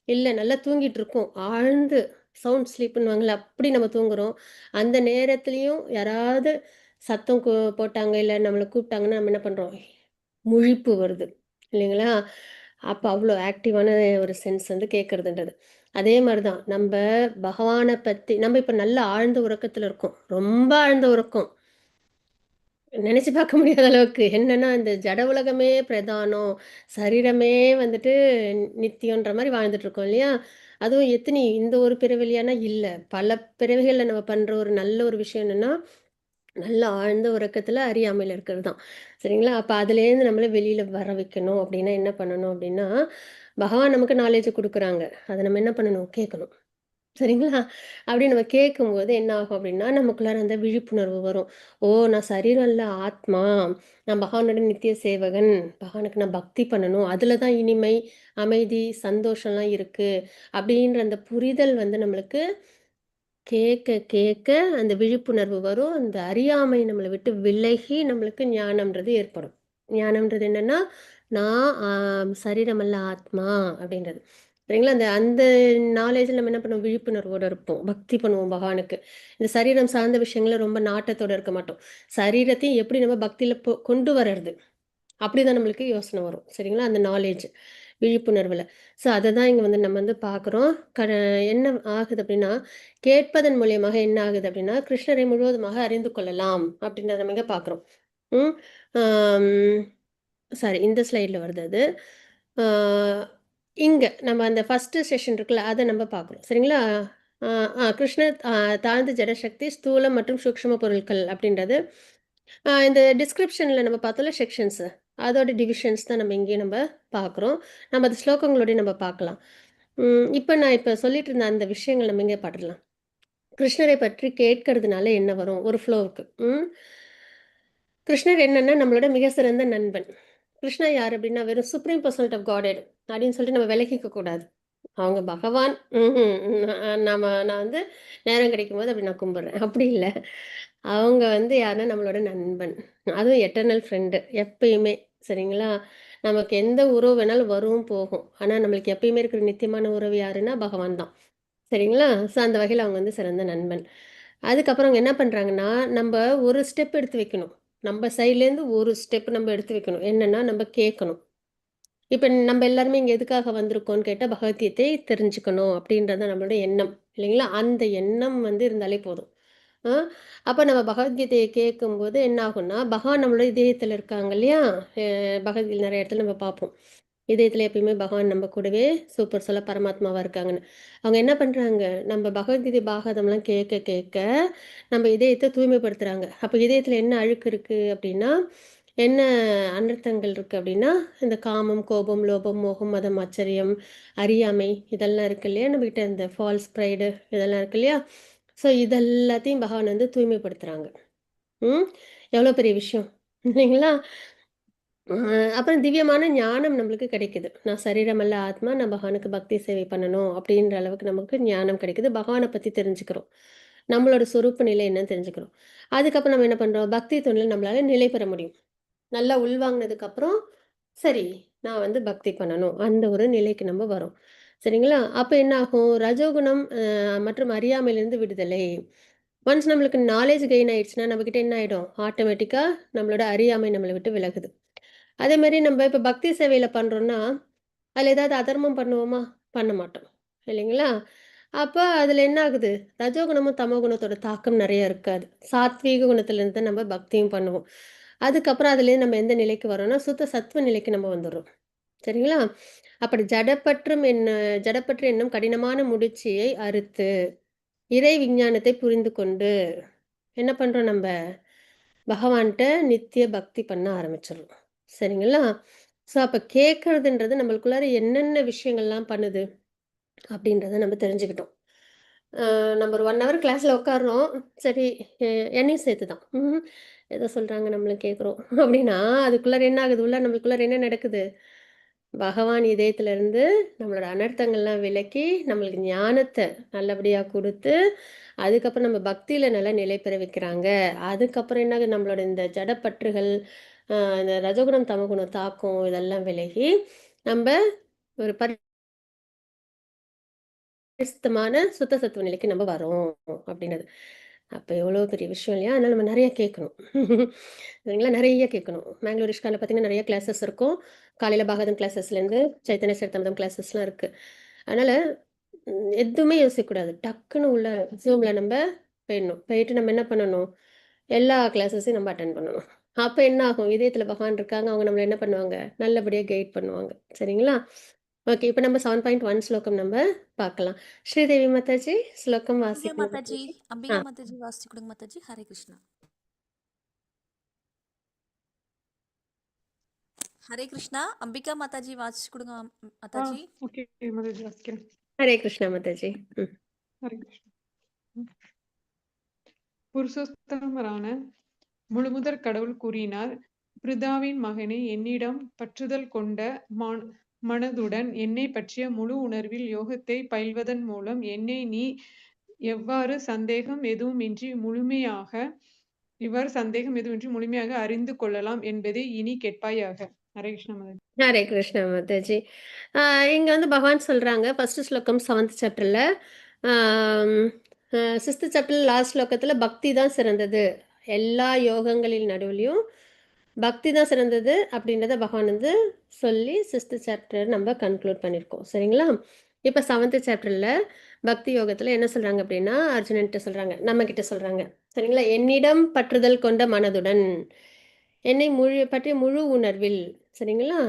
இல்ல. நல்லா தூங்கிட்டு இருக்கோம். ஆழ்ந்து சவுண்ட் ஸ்லீப்ன்னுவாங்கல்ல, அப்படி நம்ம தூங்குறோம். அந்த நேரத்திலயும் யாராவது சத்தம் போட்டாங்க, இல்ல நம்மள கூப்பிட்டாங்கன்னா, நம்ம என்ன பண்றோம்? முழிப்பு வருது. இல்லைங்களா? அப்ப அவ்ளோ ஆக்டிவான ஒரு சென்ஸ் வந்து கேட்கறதுன்றது. அதே மாரி தான் நம்ப பகவான பத்தி நம்ம இப்ப நல்ல ஆழ்ந்த உறக்கத்துல இருக்கோம். ரொம்ப ஆழ்ந்த உறக்கம். நெனச்சு பார்க்க முடியாத அளவுக்கு. என்னன்னா, இந்த ஜட உலகமே பிரதானம். சரீரமே வந்துட்டு நித்தியம்ன்ற மாரி வாழ்ந்துட்டு இருக்கோம் இல்லையா? அதுவும் எத்தினி இந்த ஒரு பிறவிலயானா இல்ல. பல பிறவிகள்ல நம்ம பண்ற ஒரு நல்ல ஒரு விஷயம் என்னன்னா, நல்ல ஆழ்ந்த உறக்கத்துல அறியாமையில இருக்கிறது தான். சரிங்களா? அப்ப அதுலேருந்து நம்மள வெளியில வர வைக்கணும் அப்டின்னா என்ன பண்ணணும் அப்டின்னா, பகவான் நமக்கு நாலேட்ஜ குடுக்குறாங்க. அத நம்ம என்ன பண்ணணும்? கேட்கணும். சரிங்களா? அப்படி நம்ம கேட்கும்போது என்ன ஆகும் அப்படின்னா, நமக்குள்ளார அந்த விழிப்புணர்வு வரும். ஓ! நான் சரீரம் இல்ல ஆத்மா. நான் பகவானோட நித்திய சேவகன். பகவானுக்கு நான் பக்தி பண்ணணும். அதில தான் இனிமை, அமைதி, சந்தோஷம்லாம் இருக்கு. அப்படின்ற அந்த புரிதல் வந்து நம்மளுக்கு கேட்க கேட்க அந்த விழிப்புணர்வு வரும். அந்த அறியாமை நம்மள விட்டு விலகி நம்மளுக்கு ஞானம்ன்றது ஏற்படும். ஞானம்ன்றது என்னன்னா, நான் சரீரமல்ல ஆத்மா அப்படின்றது. சரிங்களா? அந்த அந்த நாலேட்ஜ்ல நம்ம என்ன பண்ணுவோம்? விழிப்புணர்வோட இருப்போம். பக்தி பண்ணுவோம் பகவானுக்கு. இந்த சரீரம் சார்ந்த விஷயங்கள்ல ரொம்ப நாட்டத்தோட இருக்க மாட்டோம். சரீரத்தையும் எப்படி நம்ம பக்தியில கொண்டு வர்றது? அப்படிதான் நம்மளுக்கு யோசனை வரும். சரிங்களா? அந்த நாலேட்ஜ் விழிப்புணர்வுல. ஸோ அத தான் இங்க வந்து நம்ம வந்து பார்க்குறோம். என்ன ஆகுது அப்படின்னா, கேட்பதன் மூலியமாக என்ன ஆகுது அப்படின்னா, கிருஷ்ணரை முழுவதுமாக அறிந்து கொள்ளலாம் அப்படின்றத நம்ம இங்க பார்க்குறோம். ம். ஆம். சாரி, இந்த ஸ்லைட்ல வருது அது. ஆ இங்க நம்ம அந்த ஃபர்ஸ்ட் செஷன் இருக்குல்ல, அத நம்ம பார்க்குறோம். சரிங்களா? ஆ கிருஷ்ணர் தாழ்ந்த ஜடசக்தி, ஸ்தூலம் மற்றும் சூக்ஷ்ம பொருட்கள் அப்படின்றது. இந்த டிஸ்கிரிப்ஷன்ல நம்ம பார்த்தோம்ல செக்ஷன்ஸ், அதோட டிவிஷன்ஸ் தான் நம்ம இங்கேயும் நம்ம பார்க்குறோம். நம்ம அது ஸ்லோகங்களோடயும் நம்ம பார்க்கலாம். இப்ப சொல்லிட்டு இருந்த அந்த விஷயங்கள் நம்ம இங்கே பார்த்துடலாம். கிருஷ்ணரை பற்றி கேட்கறதுனால என்ன வரும்? ஒரு ஃப்ளோவுக்கு. கிருஷ்ணர் என்னன்னா நம்மளோட மிக சிறந்த நண்பன். கிருஷ்ணா யார் அப்படின்னா, வெறும் சுப்ரீம் பெர்சன்ட் ஆஃப் காடட் அப்படின்னு சொல்லிட்டு நம்ம விலகிக்க கூடாது. அவங்க பகவான். நான் வந்து நேரம் கிடைக்கும்போது அப்படி நான் கும்பிடுறேன். அப்படி இல்ல. அவங்க வந்து யாருன்னா நம்மளோட நண்பன். அதுவும் எட்டர்னல் ஃப்ரெண்டு எப்பயுமே. சரிங்களா? நமக்கு எந்த உறவு வேணாலும் வரும், போகும். ஆனா நம்மளுக்கு எப்பயுமே இருக்கிற நித்தியமான உறவு யாருன்னா பகவான் தான். சரிங்களா? ஸோ அந்த வகையில அவங்க வந்து சிறந்த நண்பன். அதுக்கப்புறம் அவங்க என்ன பண்றாங்கன்னா, நம்ப ஒரு ஸ்டெப் எடுத்து வைக்கணும். நம்ப சைட்லேருந்து ஒரு ஸ்டெப் நம்ம எடுத்து வைக்கணும். என்னன்னா, நம்ப கேட்கணும். இப்ப நம்ம எல்லாருமே இங்க எதுக்காக வந்திருக்கோம்ன்னு கேட்டா, பகவத்கீதை தெரிஞ்சுக்கணும் அப்படின்றது தான் நம்மளுடைய எண்ணம். இல்லைங்களா? அந்த எண்ணம் வந்து இருந்தாலே போதும். ஆ அப்ப நம்ம பகவத்கீதைய கேட்கும்போது என்ன ஆகும்னா, பகவான் நம்மளோட இதயத்துல இருக்காங்க இல்லையா? பகவத்கீதை நெறைய இடத்துல நம்ம பார்ப்போம். இதயத்துல எப்பயுமே பகவான் நம்ம கூடவே சூப்பர் சொல்ல பரமாத்மாவா இருக்காங்கன்னு. அவங்க என்ன பண்றாங்க, நம்ம பகவத்கீதை பாகவதம்லாம் கேட்க கேட்க நம்ம இதயத்த தூய்மைப்படுத்துறாங்க. அப்ப இதயத்துல என்ன அழுக்கு இருக்கு அப்படின்னா, என்ன அனர்த்தங்கள் இருக்கு அப்படின்னா, இந்த காமம், கோபம், லோபம், மோகம், மதம், ஆச்சரியம், அறியாமை இதெல்லாம் இருக்கு இல்லையா? நம்மகிட்ட இந்த ஃபால்ஸ் ப்ரைடு இதெல்லாம் இருக்கு இல்லையா? ஸோ இதெல்லாத்தையும் பகவான் வந்து தூய்மைப்படுத்துறாங்க. ம். எவ்வளோ பெரிய விஷயம் இல்லைங்களா? அ அப்புறம் திவ்யமான ஞானம் நம்மளுக்கு கிடைக்குது. நான் சரீரமல்ல ஆத்மா, நான் பகவானுக்கு பக்தி சேவை பண்ணணும் அப்படின்ற அளவுக்கு நமக்கு ஞானம் கிடைக்குது. பகவான பத்தி தெரிஞ்சுக்கிறோம். நம்மளோட சொரூப நிலை என்னன்னு தெரிஞ்சுக்கிறோம். அதுக்கப்புறம் நம்ம என்ன பண்றோம்? பக்தி தொண்டில நம்மளால நிலை பெற முடியும். நல்லா உள்வாங்கினதுக்கு அப்புறம், சரி நான் வந்து பக்தி பண்ணணும். அந்த ஒரு நிலைக்கு நம்ம வரோம். சரிங்களா? அப்ப என்ன ஆகும்? ரஜோகுணம் மற்றும் அறியாமையிலிருந்து விடுதலை. ஒன்ஸ் நம்மளுக்கு நாலேட்ஜ் கெயின் ஆயிடுச்சுன்னா, நம்மகிட்ட என்ன ஆயிடும்? ஆட்டோமேட்டிக்கா நம்மளோட அறியாமை நம்மள விட்டு விலகுது. அதே மாரி நம்ம இப்ப பக்தி சேவையில பண்றோம்னா, அதுல ஏதாவது அதர்மம் பண்ணுவோமா? பண்ண மாட்டோம். இல்லைங்களா? அப்ப அதுல என்ன ஆகுது? ரஜோகுணமும், தமோகுணத்தோட தாக்கம் நெறைய இருக்காது. சாத்வீக குணத்திலிருந்து நம்ம பக்தியும் பண்ணுவோம். அதுக்கப்புறம் அதுலேருந்து நம்ம எந்த நிலைக்கு வரோம்னா, சுத்த சத்துவ நிலைக்கு நம்ம வந்துர்றோம். சரிங்களா? அப்படி ஜடப்பற்று என்னும் கடினமான முடிச்சியை அறுத்து, இறை விஞ்ஞானத்தை புரிந்து கொண்டு, என்ன பண்றோம் நம்ப? பகவான்ட்ட நித்திய பக்தி பண்ண ஆரம்பிச்சுர்றோம். சரிங்களா? ஸோ அப்ப கேட்கறதுன்றது நம்மளுக்குள்ளார என்னென்ன விஷயங்கள்லாம் பண்ணுது? அப்படின்றத நம்ம தெரிஞ்சுக்கிட்டோம். அ நம்ம ஒரு 1 ஹவர் கிளாஸ்ல உட்கார்றோம். சரி எ என்னையும் சேர்த்து தான். ஏதோ சொல்றாங்க நம்மளும் கேட்குறோம். அப்படின்னா அதுக்குள்ளார என்ன ஆகுது? உள்ள நம்மளுக்குள்ளார என்ன நடக்குது? பகவான் இதயத்திலிருந்து நம்மளோட அனர்த்தங்கள்லாம் விலக்கி, நம்மளுக்கு ஞானத்த நல்லபடியா குடுத்து, அதுக்கப்புறம் நம்ம பக்தியில நல்லா நிலை பெற வைக்கிறாங்க. அதுக்கப்புறம் என்ன ஆகுது? நம்மளோட இந்த ஜடப்பற்றுகள், இந்த ரஜோகுணம், தமோகுணம் தாக்கம் இதெல்லாம் விலகி, நம்ப ஒரு பரிசுத்தமான சுத்த சத்துவ நிலைக்கு நம்ம வரோம் அப்படின்னது. அப்ப எவ்வளோ பெரிய விஷயம் இல்லையா? அதனால நம்ம நெறைய கேட்கணும். சரிங்களா? நெறைய கேட்கணும். மேங்களூர் இஷ்கான்ல பார்த்தீங்கன்னா, நெறைய கிளாஸஸ் இருக்கும். காலையில பாகவதம் கிளாஸஸ்லேருந்து சைத்தன்ய சரிதாமிர்தம் கிளாஸஸ்லாம் இருக்கு. அதனால எதுவுமே யோசிக்கக்கூடாது. டக்குனு உள்ள Zoomல நம்ப போயிடணும். போயிட்டு நம்ம என்ன பண்ணணும்? எல்லா கிளாஸஸையும் நம்ம அட்டெண்ட் பண்ணணும். அப்ப என்ன ஆகும்? இதயத்தில பகவான் இருக்காங்க. அவங்க நம்மள என்ன பண்ணுவாங்க? நல்லபடியா கைட் பண்ணுவாங்க. சரிங்களா? ஓகே. இப்ப நம்ம 7.1 ஸ்லோகம் நம்ப பார்க்கலாம். ஸ்ரீதேவி மாதாஜி ஸ்லோகம் அம்பிகா வாசிக்கலாம். மாதாஜி, ஆ. அம்பிகா மாதாஜி வாசிச்சு கொடுங்க மாதாஜி. ஹரே கிருஷ்ணா. ஹரே கிருஷ்ணா, அம்பிகா மாதாஜி வாசிச்சு கொடுங்க மாதாஜி. ஓகே மாதாஜி வாசிக்கிறேன். ஹரே கிருஷ்ணா மாதாஜி. ஹரே கிருஷ்ணா. புருஷோத்தமரான முழுமுதற் கடவுள் கூறினார், பிருதாவின் மகனே, என்னிடம் பற்றுதல் கொண்ட மனதுடன் என்னை பற்றிய முழு உணர்வில் யோகத்தை பயில்வதன் மூலம் என்னை நீ எவ்வாறு சந்தேகம் எதுவுமின்றி முழுமையாக அறிந்து கொள்ளலாம் என்பதை இனி கேட்பாயாக. ஹரே கிருஷ்ணா மாதாஜி. ஹரே கிருஷ்ணா மாதாஜி. இங்க வந்து பகவான் சொல்றாங்க, ஃபர்ஸ்ட் ஸ்லோகம் 7th சாப்டர்ல, ஆம், 6th சாப்டர் லாஸ்ட் ஸ்லோகத்துல பக்தி தான் சிறந்தது. எல்லா யோகங்களின் நடுவுலயும் பக்தி தான் சிறந்தது அப்படின்றத பகவான் வந்து சொல்லி 6th சாப்டர் நம்ம கன்க்ளூட் பண்ணியிருக்கோம். சரிங்களா? இப்ப 7th சாப்டர்ல பக்தி யோகத்துல என்ன சொல்றாங்க அப்படின்னா, அர்ஜுனன்ட்ட சொல்றாங்க, நம்மகிட்ட சொல்றாங்க. சரிங்களா? என்னிடம் பற்றுதல் கொண்ட மனதுடன் என்னை பற்றிய முழு உணர்வில். சரிங்களா?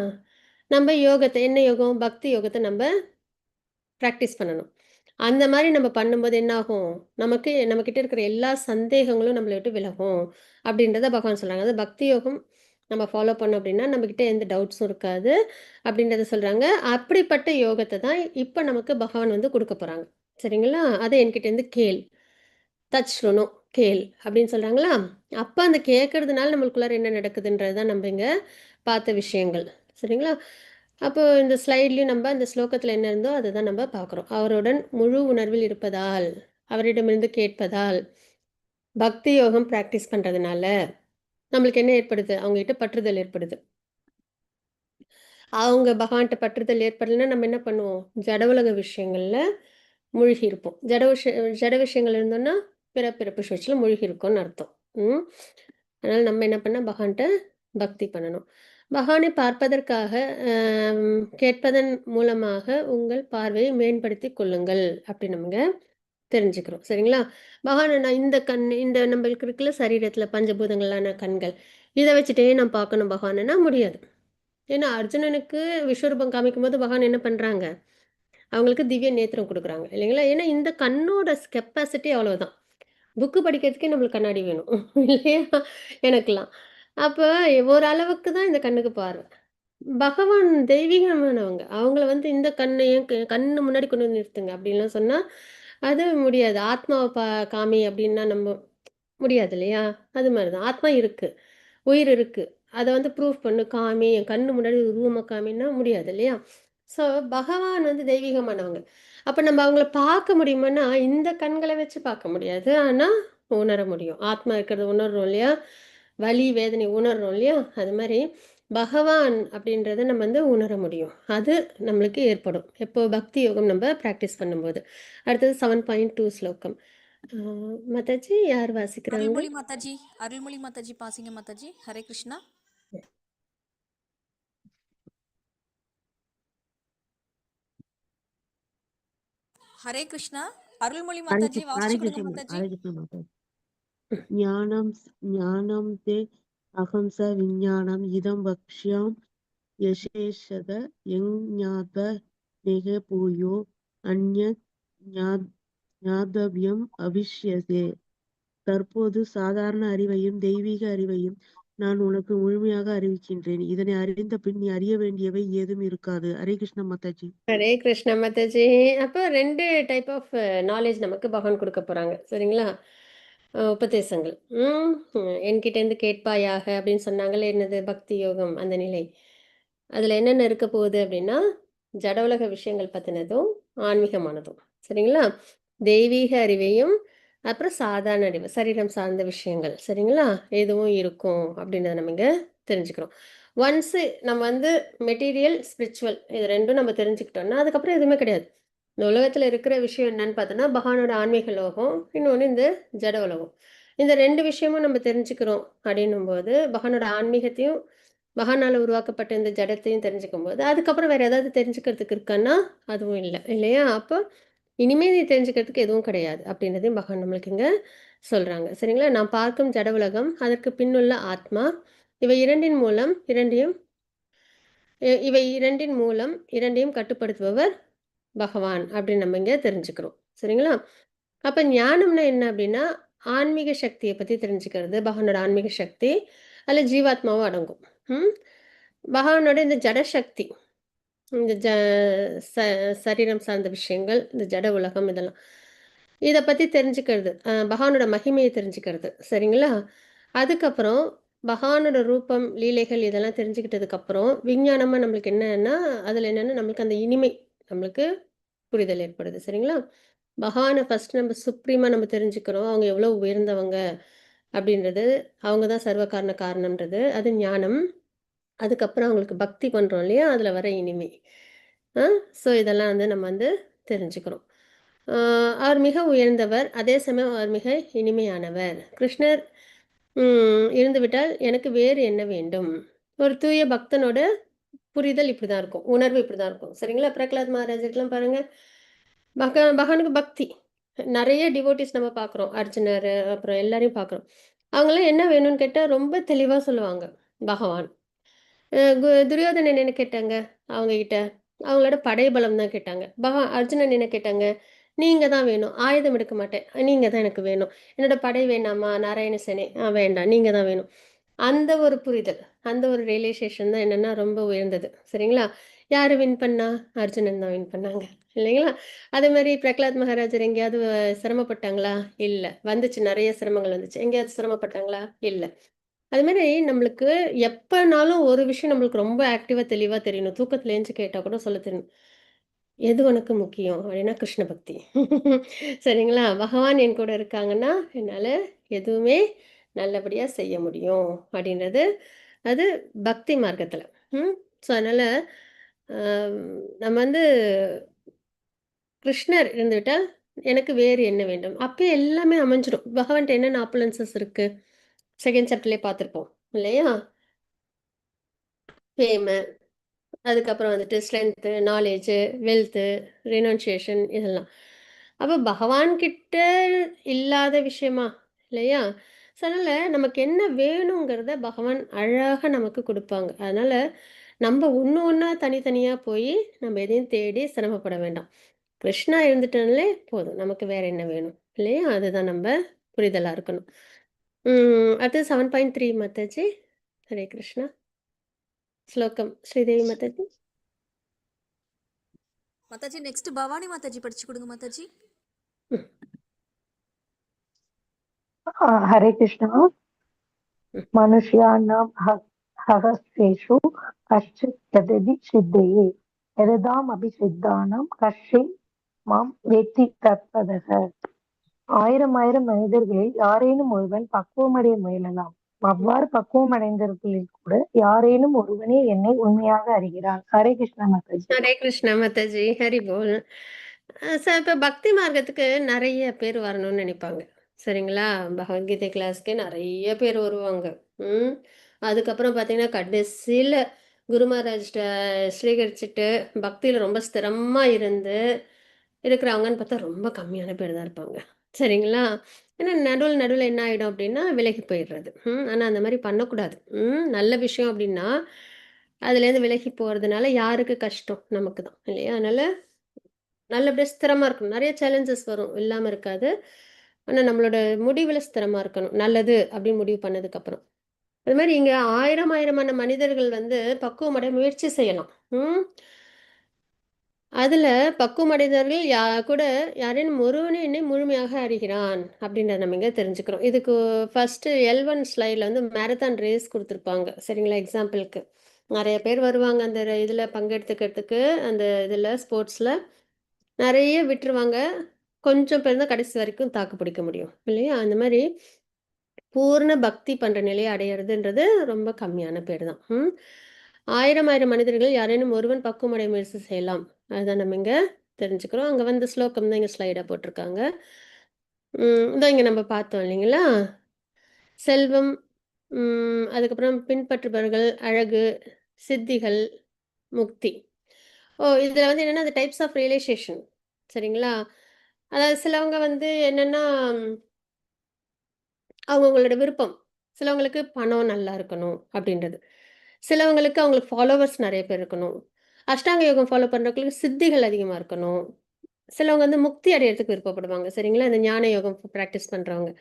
நம்ம யோகத்த என்ன யோகம்? பக்தி யோகத்த நம்ப பிராக்டிஸ் பண்ணணும். அந்த மாரி நம்ம பண்ணும்போது என்ன ஆகும்? நமக்கு நம்மகிட்ட இருக்கிற எல்லா சந்தேகங்களும் நம்மள விட்டு விலகும். அப்படின்றத பகவான் சொல்றாங்க. அது பக்தி யோகம் நம்ம ஃபாலோ பண்ணோம் அப்படின்னா, நம்மகிட்ட எந்த டவுட்ஸும் இருக்காது. அப்படின்றத சொல்றாங்க. அப்படிப்பட்ட யோகத்த தான் இப்ப நமக்கு பகவான் வந்து குடுக்க போறாங்க. சரிங்களா? அத என்கிட்டேருந்து கேள். தத் ஸ்ருணு கேள் அப்படின்னு சொல்றாங்களா? அப்ப அந்த கேட்கறதுனால நம்மளுக்குள்ளார என்ன நடக்குதுன்றது தான் நம்ம இங்க பார்த்த விஷயங்கள். சரிங்களா? அப்போ இந்த ஸ்லைட்லயும் நம்ம அந்த ஸ்லோகத்துல என்ன இருந்தோ அத தான் நம்ம பார்க்குறோம். அவருடன் முழு உணர்வில் இருப்பதால், அவரிடமிருந்து கேட்பதால், பக்தி யோகம் பிராக்டிஸ் பண்றதுனால, நம்மளுக்கு என்ன ஏற்படுது? அவங்ககிட்ட பற்றுதல் ஏற்படுது. அவங்க பகவான்ட்ட பற்றுதல் ஏற்படலைன்னா நம்ம என்ன பண்ணுவோம்? ஜட உலக விஷயங்கள்ல மூழ்கி இருப்போம். ஜட விஷயங்கள் இருந்தோம்னா, பிறப்பு சுழற்சியில மூழ்கி இருக்கோம்னு அர்த்தம். ம். அதனால நம்ம என்ன பண்ணா பகவான்ட்ட பக்தி பண்ணணும். பகவானை பார்ப்பதற்காக கேட்பதன் மூலமாக உங்கள் பார்வையை மேம்படுத்திக் கொள்ளுங்கள். அப்படி நமங்க தெரிஞ்சுக்கிறோம். சரிங்களா? பகவான நான் இந்த நம்மளுக்கு இருக்குல்ல சரீரத்தில பஞ்சபூதங்களான கண்கள். இத வச்சுட்டே நான் பார்க்கணும் பகவானன்னா முடியாது. ஏன்னா அர்ஜுனனுக்கு விஸ்வரூபம் காமிக்கும்போது பகவான் என்ன பண்றாங்க? அவங்களுக்கு திவ்ய நேத்திரம் குடுக்குறாங்க. இல்லைங்களா? ஏன்னா இந்த கண்ணோட கெப்பாசிட்டி அவ்வளவுதான். புக்கு படிக்கிறதுக்கே நம்மளுக்கு கண்ணாடி வேணும். இல்லையா? எனக்கெல்லாம். அப்ப ஒரு அளவுக்கு தான் இந்த கண்ணுக்கு பார்வை. பகவான் தெய்வீகமானவங்க. அவங்கள வந்து இந்த கண்ண ஏன் கண்ணு முன்னாடி கொண்டு வந்து நிறுத்துங்க அப்படின்லாம் சொன்னா, அது முடியாது. ஆத்மாவ காமி அப்படின்னா முடியாது இல்லையா? அது மாரி தான். ஆத்மா இருக்கு. உயிர் இருக்கு. அத வந்து ப்ரூஃப் பண்ணு, காமி, என் கண்ணு முன்னாடி உருவமா காமின்னா முடியாது இல்லையா? ஸோ பகவான் வந்து தெய்வீகமானவங்க. அப்ப நம்ம அவங்கள பார்க்க முடியுமான்னா, இந்த கண்கள வச்சு பார்க்க முடியாது. ஆனா உணர முடியும். ஆத்மா இருக்கிறத உணர்றோம் இல்லையா? வலி, வேதனை உணர்றோம் இல்லையா? அது மாரி பகவான் அப்படின்றத நம்ம வந்து உணர முடியும். அது நம்மளுக்கு ஏற்படும். எப்போ பக்தி யோகம் நம்ம பிராக்டிஸ் பண்ணும்போது. அடுத்தது 7.2 ஸ்லோகம். ஆ மாதாஜி யார் வாசிக்கிறாங்க? அருள்மொழி மாதாஜி, அருள்மொழி மாதாஜி பாசிங்க மாதாஜி. ஹரே கிருஷ்ணா. ஹரே கிருஷ்ணா. அருள்மொழி ஹரே மாதாஜி கிருஷ்ணா வாசிச்சு கொடுங்க மாதாஜி. ஹரே கிருஷ்ணா மாதாஜி. ஞானம் தே அகம்ச விஞ்ஞானம் இதம் வக்ஷ்யாம் யசேஷத யஞ்ஞாத நேக பூயோ அந்யத் ஞாதவ்யம் அவிஷ்யதே. தற்போது சாதாரண அறிவையும் தெய்வீக அறிவையும் நான் உனக்கு முழுமையாக அறிவிக்கின்றேன். இதனை அறிந்த பின் நீ அறிய வேண்டியவை ஏதும் இருக்காது. ஹரே கிருஷ்ண மாதாஜி. ஹரே கிருஷ்ண மாதாஜி. அப்போ 2 டைப் ஆஃப் நாலேஜ் நமக்கு பகவான் கொடுக்க போறாங்க. சரிங்களா? உபதேசங்கள். என்கிட்டேருந்து கேட்பாயாக அப்படின்னு சொன்னாங்களே, என்னது பக்தி யோகம் அந்த நிலை. அதில் என்னென்ன இருக்க போகுது அப்படின்னா, ஜட உலக விஷயங்கள் பற்றினதும் ஆன்மீகமானதும். சரிங்களா? தெய்வீக அறிவையும் அப்புறம் சாதாரண அறிவு, சரீரம் சார்ந்த விஷயங்கள். சரிங்களா? இதுவும் இருக்கும் அப்படின்றத நம்ம இங்கே தெரிஞ்சுக்கிறோம். ஒன்ஸு நம்ம வந்து மெட்டீரியல், ஸ்பிரிச்சுவல் இது 2ம் நம்ம தெரிஞ்சுக்கிட்டோம்னா, அதுக்கப்புறம் எதுவுமே கிடையாது. இந்த உலகத்தில் இருக்கிற விஷயம் என்னன்னு பார்த்தோன்னா, பகவானோட ஆன்மீக லோகம், இன்னொன்று இந்த ஜட உலகம். இந்த 2 விஷயமும் நம்ம தெரிஞ்சுக்கிறோம் அப்படின்னும்போது, பகவானோட ஆன்மீகத்தையும், பகவானால் உருவாக்கப்பட்ட இந்த ஜடத்தையும் தெரிஞ்சுக்கும்போது, அதுக்கப்புறம் வேறு ஏதாவது தெரிஞ்சுக்கிறதுக்கு இருக்கான்னா, அதுவும் இல்லை இல்லையா? அப்போ இனிமே நீ தெரிஞ்சுக்கிறதுக்கு எதுவும் கிடையாது அப்படின்றதையும் பகவான் நம்மளுக்கு இங்கே சொல்கிறாங்க. சரிங்களா? நான் பார்க்கும் ஜட உலகம், அதற்கு பின்னுள்ள ஆத்மா, இவை இரண்டின் மூலம் இரண்டையும் கட்டுப்படுத்துபவர் பகவான் அப்படின்னு நம்ம இங்கே தெரிஞ்சுக்கிறோம். சரிங்களா? அப்போ ஞானம்னா என்ன அப்படின்னா, ஆன்மீக சக்தியை பற்றி தெரிஞ்சுக்கிறது. பகவானோட ஆன்மீக சக்தி அதில் ஜீவாத்மாவும் அடங்கும். பகவானோட இந்த ஜடசக்தி, இந்த சரீரம் சார்ந்த விஷயங்கள், இந்த ஜட உலகம் இதெல்லாம் இதை பற்றி தெரிஞ்சுக்கிறது, பகவானோட மகிமையை தெரிஞ்சுக்கிறது. சரிங்களா? அதுக்கப்புறம் பகவானோட ரூபம், லீலைகள் இதெல்லாம் தெரிஞ்சுக்கிட்டதுக்கப்புறம் விஞ்ஞானமாக நம்மளுக்கு என்னன்னா, அதில் என்னென்னா நம்மளுக்கு அந்த இனிமை நம்மளுக்கு புரிதல் ஏற்படுது. சரிங்களா? பகவானை ஃபஸ்ட் நம்ம சுப்ரீமாக நம்ம தெரிஞ்சுக்கிறோம். அவங்க எவ்வளோ உயர்ந்தவங்க அப்படின்றது, அவங்க தான் சர்வ காரணம்ன்றது, அது ஞானம். அதுக்கப்புறம் அவங்களுக்கு பக்தி பண்ணுறோம் இல்லையா, அதில் வர இனிமை. ஸோ இதெல்லாம் வந்து நம்ம வந்து தெரிஞ்சுக்கிறோம். அவர் மிக உயர்ந்தவர், அதே சமயம் அவர் மிக இனிமையானவர். கிருஷ்ணர் இருந்துவிட்டால் எனக்கு வேறு என்ன வேண்டும்? ஒரு தூய பக்தனோட புரிதல் இப்படி தான் இருக்கும், உணர்வு இப்படி தான் இருக்கும். சரிங்களா? பிரகலாத் மகாராஜருக்கெல்லாம் பாருங்கள், பகவானுக்கு பக்தி நிறைய டிவோட்டிஸ் நம்ம பார்க்குறோம். அர்ஜுனர் அப்புறம் எல்லாரையும் பார்க்குறோம். அவங்களாம் என்ன வேணும்னு கேட்டால் ரொம்ப தெளிவாக சொல்லுவாங்க. பகவான் துரியோதனன் என்ன கேட்டாங்க அவங்ககிட்ட? அவங்களோட படைபலம் தான் கேட்டாங்க. அர்ஜுனன் என்ன கேட்டாங்க? நீங்க தான் வேணும். ஆயுதம் எடுக்க மாட்டேன். நீங்க தான் எனக்கு வேணும். என்னோட படை வேணாமா? நாராயணசேனே வேண்டாம். நீங்க தான் வேணும். அந்த ஒரு புரிதல், அந்த ஒரு ரியலைசேஷன் தான் என்னன்னா ரொம்ப உயர்ந்தது. சரிங்களா? யார் வின் பண்ணா? அர்ஜுனன் தான் வின் பண்ணாங்க இல்லைங்களா? அதே மாதிரி பிரகலாத் மகாராஜர் எங்கேயாவது சிரமப்பட்டாங்களா? இல்லை. வந்துச்சு, நிறைய சிரமங்கள் வந்துச்சு. எங்கேயாவது சிரமப்பட்டாங்களா? இல்லை. அது மாதிரி நம்மளுக்கு எப்பனாலும் ஒரு விஷயம் நம்மளுக்கு ரொம்ப ஆக்டிவாக தெளிவாக தெரியணும். தூக்கத்தில் எழுந்து கேட்டால் கூட சொல்ல தெரியணும். எது உனக்கு முக்கியம் அப்படின்னா கிருஷ்ண பக்தி. சரிங்களா? பகவான் என் கூட இருக்காங்கன்னா என்னால் எதுவுமே நல்லபடியாக செய்ய முடியும் அப்படின்றது அது பக்தி மார்க்கத்தில். ஸோ அதனால் நம்ம வந்து கிருஷ்ணர் இருந்துவிட்டால் எனக்கு வேறு என்ன வேண்டும்? அப்பயே எல்லாமே அமைஞ்சிடும். பகவான்கிட்ட என்னென்ன ஆப்புலன்சஸ் இருக்குது, செகண்ட் சாப்டர்லேயே பார்த்துருப்போம் இல்லையா? ஃபேமு, அதுக்கப்புறம் வந்துட்டு ஸ்ட்ரென்த்து, நாலேஜு, வெல்த்து, ரினன்சியேஷன் இதெல்லாம். அப்போ பகவான்கிட்ட இல்லாத விஷயமா இல்லையா? ஸோ அதனால் நமக்கு என்ன வேணுங்கிறத பகவான் அழகாக நமக்கு கொடுப்பாங்க. அதனால் நம்ம ஒன்று ஒன்றா தனித்தனியாக போய் நம்ம எதையும் தேடி சிரமப்பட வேண்டாம். கிருஷ்ணா இருந்துட்டாலே போதும், நமக்கு வேறு என்ன வேணும் இல்லையா? அதுதான் நம்ம புரிதலாக இருக்கணும். அடுத்தது 7.3 மாதாஜி. ஹரே கிருஷ்ணா. ஸ்லோகம் ஸ்ரீதேவி மாதாஜி. மாதாஜி நெக்ஸ்ட் பவானி மாதாஜி படிச்சு கொடுங்க மாதாஜி. हरे कृष्ण. मनुष्याणां सहस्रेषु कश्चित् यदि सिद्धये यदामपि सिद्धानां कश्चित् மாம் வேத்தி தற்பதக. ஆயிரம் மனிதர்களில் யாரேனும் ஒருவன் பக்குவமடைய முயலலாம். அவ்வாறு பக்குவம் அடைந்தவர்களில் கூட யாரேனும் ஒருவனே என்னை உண்மையாக அறிகிறான். ஹரே கிருஷ்ணா மாதாஜி. ஹரே கிருஷ்ணா மாதாஜி. ஹரி போல். சார் இப்போ பக்தி மார்க்கத்துக்கு நிறைய பேர் வரணும்னு நினைப்பாங்க. சரிங்களா? பகவத்கீதை கிளாஸ்க்கு நிறைய பேர் வருவாங்க. அதுக்கப்புறம் பார்த்தீங்கன்னா கடைசியில் குரு மகாராஜ்கிட்ட ஸ்வீகரிச்சுட்டு பக்தியில் ரொம்ப ஸ்திரமாக இருந்து இருக்கிறவங்கன்னு பார்த்தா ரொம்ப கம்மியான பேர் தான் இருப்பாங்க. சரிங்களா? ஏன்னா நடுவுல என்ன ஆயிடும் அப்படின்னா, விலகி போயிடுறது. ஆனா அந்த மாரி பண்ணக்கூடாது. நல்ல விஷயம் அப்படின்னா, அதுலேருந்து விலகி போறதுனால யாருக்கு கஷ்டம்? நமக்கு தான் இல்லையா? அதனால நல்லபடியா ஸ்திரமா இருக்கணும். நெறைய சேலஞ்சஸ் வரும். இல்லாம இருக்காது. ஆனா நம்மளோட முடிவுல ஸ்திரமா இருக்கணும். நல்லது அப்படின்னு முடிவு பண்ணதுக்கப்புறம். அது மாரி இங்க ஆயிரமான மனிதர்கள் வந்து பக்குவமடைய முயற்சி செய்யலாம். ம். அதுல பக்குவமடைந்தவர்கள் கூட யாரேனும் ஒருவனை என்னை முழுமையாக அறிகிறான் அப்படின்றத நம்ம இங்க தெரிஞ்சுக்கிறோம். இதுக்கு ஃபர்ஸ்ட் L1 ஸ்லைட்ல வந்து மேரத்தான் ரேஸ் குடுத்துருப்பாங்க. சரிங்களா? எக்ஸாம்பிளுக்கு. நெறைய பேர் வருவாங்க அந்த இதுல பங்கெடுத்துக்கிறதுக்கு, அந்த இதுல ஸ்போர்ட்ஸ்ல. நெறைய விட்டுருவாங்க. கொஞ்சம் பேர் தான் கடைசி வரைக்கும் தாக்கு பிடிக்க முடியும். இல்லையா? அந்த மாரி பூர்ண பக்தி பண்ற நிலையை அடையறதுன்றது ரொம்ப கம்மியான பேர் தான். ஆயிரம் மனிதர்கள் யாரேனும் ஒருவன் பக்குவமடைய முயற்சி செய்யலாம். அதுதான் நம்ம இங்க தெரிஞ்சுக்கிறோம். அங்க வந்து ஸ்லோகம் தான் இங்க ஸ்லைடா போட்டிருக்காங்க. இதான் இங்க நம்ம பார்த்தோம் இல்லைங்களா? செல்வம், அதுக்கப்புறம் பின்பற்றுபவர்கள், அழகு, சித்திகள், முக்தி. இதுல வந்து என்னன்னா, அந்த டைப்ஸ் ஆஃப் ரியலைசேஷன். சரிங்களா? அதாவது சிலவங்க வந்து என்னன்னா அவங்கவங்களோட விருப்பம். சிலவங்களுக்கு பணம் நல்லா இருக்கணும் அப்படின்றது. சிலவங்களுக்கு அவங்களுக்கு ஃபாலோவர்ஸ் நெறைய பேர் இருக்கணும். அஷ்டாங்க யோகம் ஃபாலோ பண்றவங்களுக்கு சித்திகள் அதிகமா இருக்கணும். சிலவங்க வந்து முக்தி அடையறதுக்கு விருப்பப்படுவாங்க. சரிங்களா? இந்த ஞான யோகம் பிராக்டிஸ் பண்றவங்க.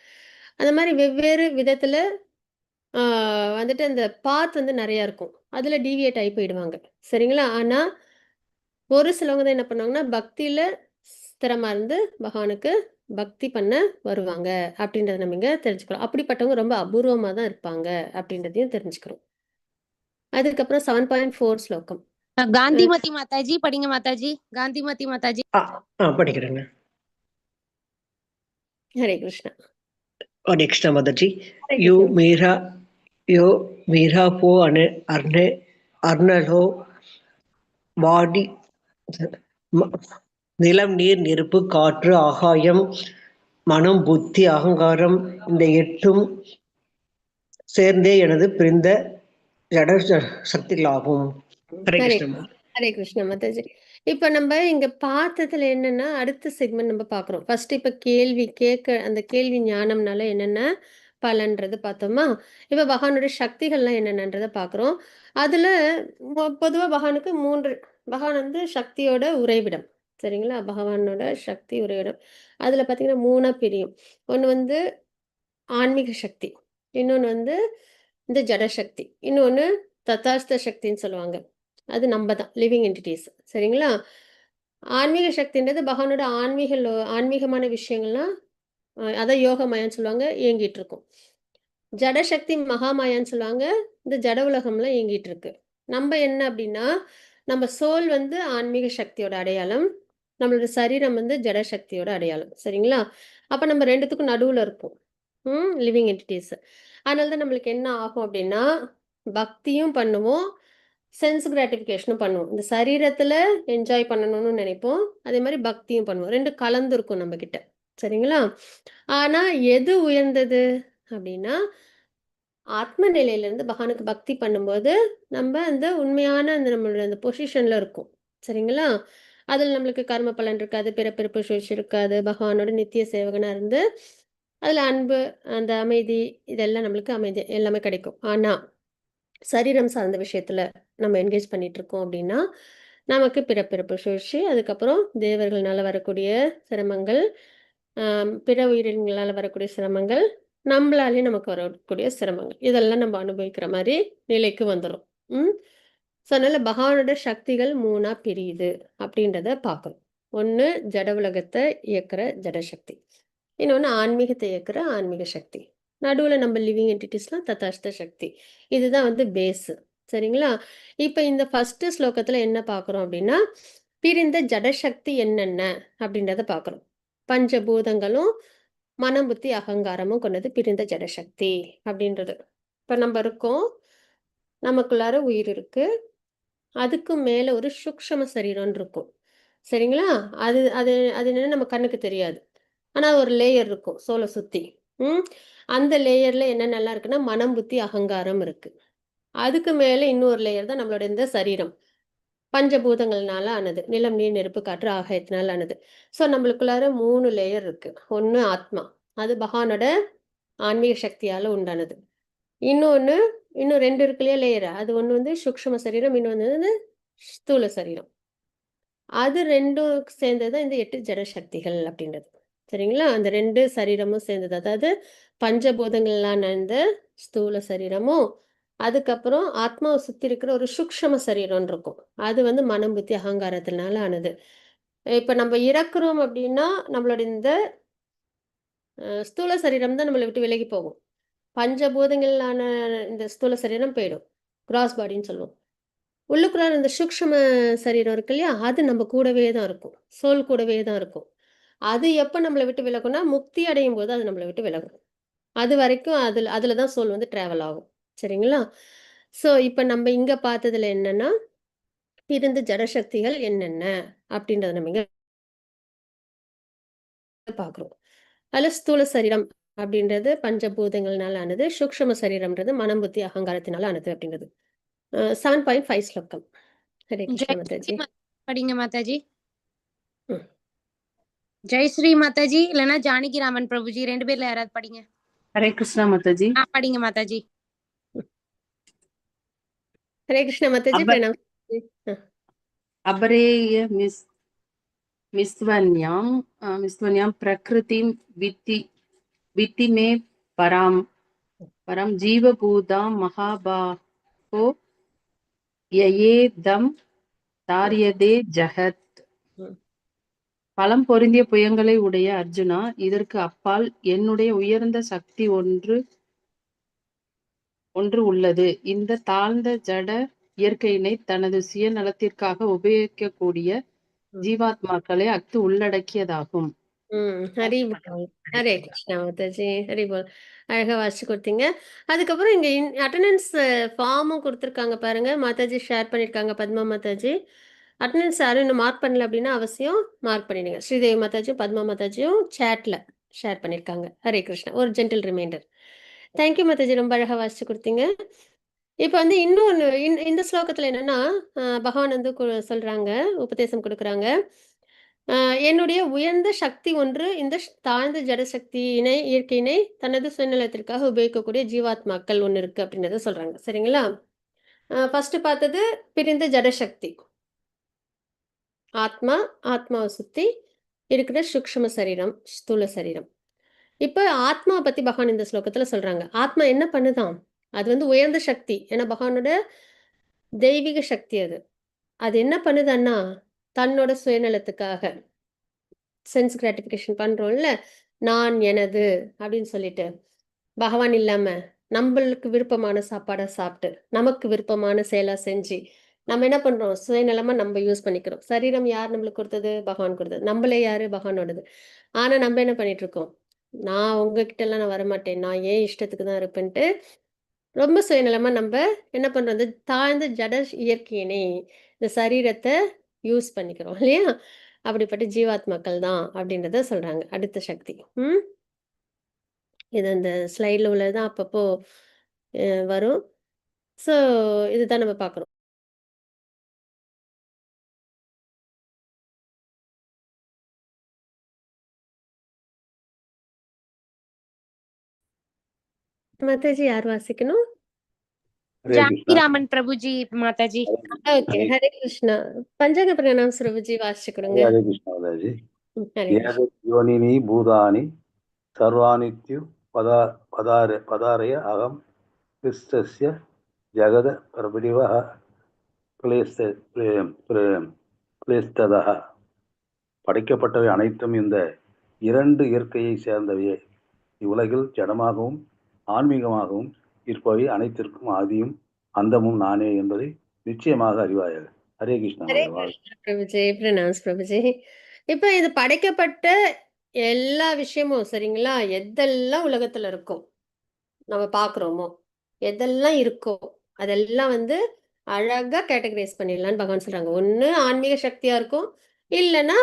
அந்த மாரி வெவ்வேறு விதத்துல ஆ வந்துட்டு அந்த பாத் வந்து நெறைய இருக்கும். அதுல டீவியேட் ஆயி போயிடுவாங்க. சரிங்களா? ஆனா ஒரு சிலவங்க தான் என்ன பண்ணுவாங்கன்னா, பக்தியில ஸ்திரமா இருந்து பகவானுக்கு பக்தி பண்ண வருவாங்க. அப்படின்றத நம்ம இங்க தெரிஞ்சுக்கிறோம். அப்படிப்பட்டவங்க ரொம்ப அபூர்வமா தான் இருப்பாங்க. அப்படின்றதையும் தெரிஞ்சுக்கிறோம். அதுக்கப்புறம் 7.4 ஸ்லோகம். அ காந்திமதி மாதாஜி படிங்க மாதாஜி. காந்திமதி மாதாஜி. படிக்கிறேங்க. ஹரே கிருஷ்ணா. Next மாதாஜி. ஹரே யோ கிருஷ்ணா. மீரா போ அர்ணலோ வாடி நிலம், நீர், நெருப்பு, காற்று, ஆகாயம், மனம், புத்தி, அகங்காரம் இந்த 8ம் சேர்ந்தே எனது பிரிந்த ஜட சக்திகளாகும். ஹரே ஹரே கிருஷ்ணா. ஹரே கிருஷ்ணா மாதாஜி. இப்ப நம்ம இங்க பார்த்ததுல என்னன்னா, அடுத்த செக்மெண்ட் நம்ம பார்க்குறோம். ஃபர்ஸ்ட் இப்ப கேள்வி அந்த கேள்வி ஞானம்னால என்னென்ன பலன்றது பார்த்தோமா? இப்ப பகவானுடைய சக்திகள்லாம் என்னென்னன்றத பார்க்குறோம். அதுல பொதுவா பகவானுக்கு 3 பகவான் வந்து சக்தியோட உறைவிடம். சரிங்களா? பகவானோட சக்தி உறைவிடம். அதுல பார்த்தீங்கன்னா 3ஆ பிரியும். ஒண்ணு வந்து ஆன்மீக சக்தி. இன்னொன்னு வந்து இந்த ஜட சக்தி. இன்னொன்னு தத்தாஸ்த சக்தின்னு சொல்லுவாங்க. அது நம்ம தான் லிவிங் என்டிட்டீஸ். சரிங்களா? ஆன்மீக சக்தின்றது பகவானோட ஆன்மீகமான விஷயங்கள்லாம் அதான் யோகமயம்ன்னு சொல்லுவாங்க, இயங்கிட்டு இருக்கும். ஜடசக்தி மகாமாயான்னு சொல்லுவாங்க. இந்த ஜட உலகம்ல இயங்கிட்டு இருக்கு. நம்ம என்ன அப்படின்னா, நம்ம சோல் வந்து ஆன்மீக சக்தியோட அடையாளம். நம்மளோட சரீரம் வந்து ஜட சக்தியோட அடையாளம். சரிங்களா? அப்ப நம்ம 2த்துக்கும் நடுவுல இருப்போம். Living entities. அதனால தான் நம்மளுக்கு என்ன ஆகும் அப்படின்னா, பக்தியும் பண்ணுவோம், சென்ஸ் கிராட்டிஃபிகேஷனும் பண்ணுவோம். இந்த சரீரத்துல என்ஜாய் பண்ணணும்னு நினைப்போம். அதே மாரி பக்தியும் பண்ணுவோம். 2 கலந்து இருக்கும் நம்மகிட்ட. சரிங்களா? ஆனா எது உயர்ந்தது அப்படின்னா, ஆத்ம நிலையிலிருந்து பகவானுக்கு பக்தி பண்ணும்போது, நம்ம அந்த உண்மையான அந்த நம்மளோட அந்த பொசிஷன்ல இருக்கோம். சரிங்களா? அதுல நம்மளுக்கு கர்ம பலன் இருக்காது, பிறப்பிறப்பு சுழற்சி இருக்காது. பகவானோட நித்திய சேவகனா இருந்து, அதுல அன்பு, அந்த அமைதி இதெல்லாம் நம்மளுக்கு அமைதி எல்லாமே கிடைக்கும். ஆனா, சரீரம் சார்ந்த விஷயத்துல நம்ம என்கேஜ் பண்ணிட்டு இருக்கோம் அப்படின்னா, நமக்கு பிறப்பிறப்பு சுழற்சி, அதுக்கப்புறம் தேவர்கள்னால வரக்கூடிய சிரமங்கள், பிற உயிரினங்களால வரக்கூடிய சிரமங்கள், நம்மளாலேயும் நமக்கு வரக்கூடிய சிரமங்கள். இதெல்லாம் நம்ம அனுபவிக்கிற மாரி நிலைக்கு வந்துரும். ம். ஸோ, அதனால பகவானோட சக்திகள் 3ஆ பிரியுது அப்படின்றத பார்க்கணும். ஒண்ணு ஜட உலகத்த இயக்குற ஜட சக்தி. இன்னொன்னு ஆன்மீகத்தை இயக்குற ஆன்மீக சக்தி. நடுவுல நம்ம லிவிங் என்டிட்டீஸ்லாம் தத்தாஸ்த சக்தி. இதுதான் வந்து பேஸ். சரிங்களா? இப்ப இந்த ஃபர்ஸ்ட் ஸ்லோகத்துல என்ன பார்க்குறோம் அப்படின்னா, பிரிந்த ஜடசக்தி என்னென்ன அப்படின்றத பார்க்குறோம். பஞ்சபூதங்களும், மனம், புத்தி, அகங்காரமும் கொண்டது பிரிந்த ஜடசக்தி அப்படின்றது. இப்ப நம்ம இருக்கோம். நமக்குள்ளார உயிர் இருக்கு. அதுக்கு மேல ஒரு சூக்ஷ்ம சரீரம்னு இருக்கும். சரிங்களா? அது அது அது என்னன்னு நம்ம கண்ணுக்கு தெரியாது. ஆனா ஒரு லேயர் இருக்கும் சோல சுத்தி. ம். அந்த லேயர்ல என்னென்னலாம் இருக்குன்னா, மனம், புத்தி, அகங்காரம் இருக்கு. அதுக்கு மேல இன்னொரு லேயர் தான் நம்மளோட இந்த சரீரம். பஞ்சபூதங்கள்னால ஆனது. நிலம், நீர், நெருப்பு, காற்று, ஆகாயத்தினால ஆனது. ஸோ நம்மளுக்குள்ளார 3 லேயர் இருக்கு. ஒண்ணு ஆத்மா. அது பகவானோட ஆன்மீக சக்தியால உண்டானது. இன்னொன்னு இன்னும் 2 இருக்கு இல்லையா லேயர். அது ஒண்ணு வந்து சூக்ஷ்ம சரீரம், இன்னொன்னு வந்து ஸ்தூல சரீரம். அது 2ம் சேர்ந்தது தான் இந்த 8 ஜட சக்திகள் அப்படின்றது. சரிங்களா? அந்த 2 சரீரமும் சேர்ந்தது. அதாவது பஞ்சபூதங்களான அந்த ஸ்தூல சரீரமும், அதுக்கப்புறம் ஆத்மாவை சுத்தி இருக்கிற ஒரு சூக்ஷ்ம சரீரம்னு இருக்கும். அது வந்து மனம், புத்தி, அகங்காரத்தினால ஆனது. இப்ப நம்ம இறக்குறோம் அப்படின்னா, நம்மளோட இந்த ஸ்தூல சரீரம் தான் நம்மள விட்டு விலகி போகும். பஞ்சபூதங்களான இந்த ஸ்தூல சரீரம் போயிடும். கிராஸ் பாடின்னு சொல்லுவோம். உள்ளுக்குள்ளார இந்த சூக்ஷ்ம சரீரம் இருக்கு இல்லையா? அது நம்ம கூடவே தான் இருக்கும். சோல் கூடவே தான் இருக்கும். அது எப்ப நம்மள விட்டு விலகும்னா, முக்தி அடையும் போது அது நம்மள விட்டு விலகும். அது வரைக்கும் அதுல தான் சோல் வந்து டிராவல் ஆகும். சரிங்களா? ஸோ இப்ப நம்ம இங்க பார்த்ததுல என்னன்னா, பிரிந்த ஜடசக்திகள் என்னென்ன அப்படின்றத நம்ம இங்க பார்க்குறோம். அதுல ஸ்தூல சரீரம் அப்படின்றது பஞ்சபூதங்கள்னால ஆனது. சூக்ஷ்ம சரீரம்ன்றது மனம், புத்தி, அகங்காரத்தினால ஆனது அப்படின்றது. 7.5 ஸ்லோகம். ஹரே கிருஷ்ண மாதாஜி. படிங்க மாதாஜி. ம். ஜெய் ஸ்ரீ மாதாஜி இல்லைன்னா ஜானகி ராமன் பிரபுஜி 2 பேர்ல யாராவது படிங்க. ஹரே கிருஷ்ணா மாதாஜி. படிங்க மாதாஜி. ஹரே கிருஷ்ண மாதாஜி. பிரணாம். அபரேய மிஸ்வன்யாம் பிரகிருதிம் வித்தி மே பரம் ஜீவபூதாம் மகாபாஹோ யயேதம் தாரியதே ஜகத். பலம் பொருந்திய புயங்களை உடைய அர்ஜுனா, இதற்கு அப்பால் என்னுடைய உயர்ந்த சக்தி ஒன்று உள்ளது. இந்த தாழ்ந்த ஜட இயற்கையினை தனது சுயநலத்திற்காக உபயோகிக்கக்கூடிய ஜீவாத்மாக்களை அஃது உள்ளடக்கியதாகும். ஹரி போல். ஹரே கிருஷ்ணா மாதாஜி. ஹரி போல். அழகா வாசிச்சு கொடுத்தீங்க. அதுக்கப்புறம் இங்க அட்டெண்டன்ஸ் ஃபார்மும் கொடுத்துருக்காங்க பாருங்க. மாதாஜி ஷேர் பண்ணியிருக்காங்க. பத்மா மாதாஜி. அட்டெண்டன்ஸ் யாரும் இன்னும் மார்க் பண்ணல அப்படின்னா அவசியம் மார்க் பண்ணிடுங்க. ஸ்ரீதேவி மாதாஜியும் பத்மா மாதாஜியும் சேட்ல ஷேர் பண்ணியிருக்காங்க. ஹரே கிருஷ்ணா. ஒரு ஜென்டில் ரிமைண்டர். தேங்க்யூ மாதாஜி. ரொம்ப அழகா வாசிச்சு கொடுத்தீங்க. இப்ப வந்து இன்னொன்னு இந்த ஸ்லோகத்துல என்னன்னா, பகவான் வந்து சொல்றாங்க, உபதேசம் கொடுக்குறாங்க. என்னுடைய உயர்ந்த சக்தி ஒன்று இந்த தாழ்ந்த ஜடசக்தியினை இயற்கையினை தனது சுயநலத்திற்காக உபயோகிக்கக்கூடிய ஜீவாத்மாக்கள் ஒன்று இருக்கு அப்படின்றத சொல்றாங்க. சரிங்களா? ஃபர்ஸ்ட் பார்த்தது பிரிந்த ஜடசக்தி. ஆத்மாவை சுத்தி இருக்கிற சூக்ஷ்ம சரீரம், ஸ்தூல சரீரம். இப்ப ஆத்மாவை பத்தி பகவான் இந்த ஸ்லோகத்துல சொல்றாங்க. ஆத்மா என்ன பண்ணுதான்? அது வந்து உயர்ந்த சக்தி. ஏன்னா பகவானோட தெய்வீக சக்தி அது. அது என்ன பண்ணுதுன்னா, தன்னோட சுயநலத்துக்காக சென்ஸ் கிராட்டிஃபிகேஷன் பண்றோம்ல, நான் எனது அப்படின்னு சொல்லிட்டு, பகவான் இல்லாம நம்மளுக்கு விருப்பமான சாப்பாடை சாப்பிட்டு, நமக்கு விருப்பமான செயலா செஞ்சு, நம்ம என்ன பண்றோம்? சுயநலமா நம்ம யூஸ் பண்ணிக்கிறோம். சரீரம் யார் நம்மளுக்கு கொடுத்தது? பகவான் கொடுத்தது. நம்மளே யாரு? பகவானோடது. ஆனா நம்ம என்ன பண்ணிட்டு இருக்கோம்? நான் உங்ககிட்ட எல்லாம் நான் வரமாட்டேன். நான் ஏன் இஷ்டத்துக்கு தான் இருப்பேன்ட்டு ரொம்ப சுயநலமா நம்ம என்ன பண்றோம்? இந்த தாழ்ந்த ஜட இயற்கையினை இந்த சரீரத்தை யூஸ் பண்ணிக்கிறோம் இல்லையா? அப்படிப்பட்ட ஜீவாத்மாக்கள் தான் அப்படின்றத சொல்றாங்க. அடுத்த சக்தி. இது அந்த ஸ்லைட்ல உள்ளதுதான் அப்பப்போ வரும். ஸோ இதுதான் நம்ம பார்க்குறோம். மாதாஜி யார் வாசிக்கணும்? ஜானகி ராமன் பிரபுஜி மாதாஜி. ஓகே. ஹரே கிருஷ்ணா. பஞ்சாங்க பிரணாம் பிரபுஜி வாசிச்சு கொடுங்க. ஹரே கிருஷ்ணா மாதாஜி. ஹரே ஏக யோனினி பூதானி சர்வானித்யு பதாரய அகம் கிருஷ்ணஸ்ய ஜகத பிரபடிவஹ கிளேஸ்ததஹ. படைக்கப்பட்டவை அனைத்தும் இந்த 2 இயற்கையை சேர்ந்தவையே. இவ்வுலகில் ஜடமாகவும் ஆன்மீகமாகவும் இருப்பவை அனைத்திற்கும் ஆதியும் அந்தமும் நானே என்பதை நிச்சயமாக அறிவாயாக. ஹரே கிருஷ்ணா. ஹரே கிருஷ்ணா பிரபுஜி. பிரணாம் பிரபுஜி. இப்ப இது படைக்கப்பட்ட எல்லா விஷயமும் சரிங்களா? எதெல்லாம் உலகத்துல இருக்கோ நம்ம பாக்குறோமோ, எதெல்லாம் இருக்கோ அதெல்லாம் வந்து அழகா கேட்டகரைஸ் பண்ணிடலாம்னு பகவான் சொல்றாங்க. ஒண்ணு ஆன்மீக சக்தியா இருக்கும், இல்லைன்னா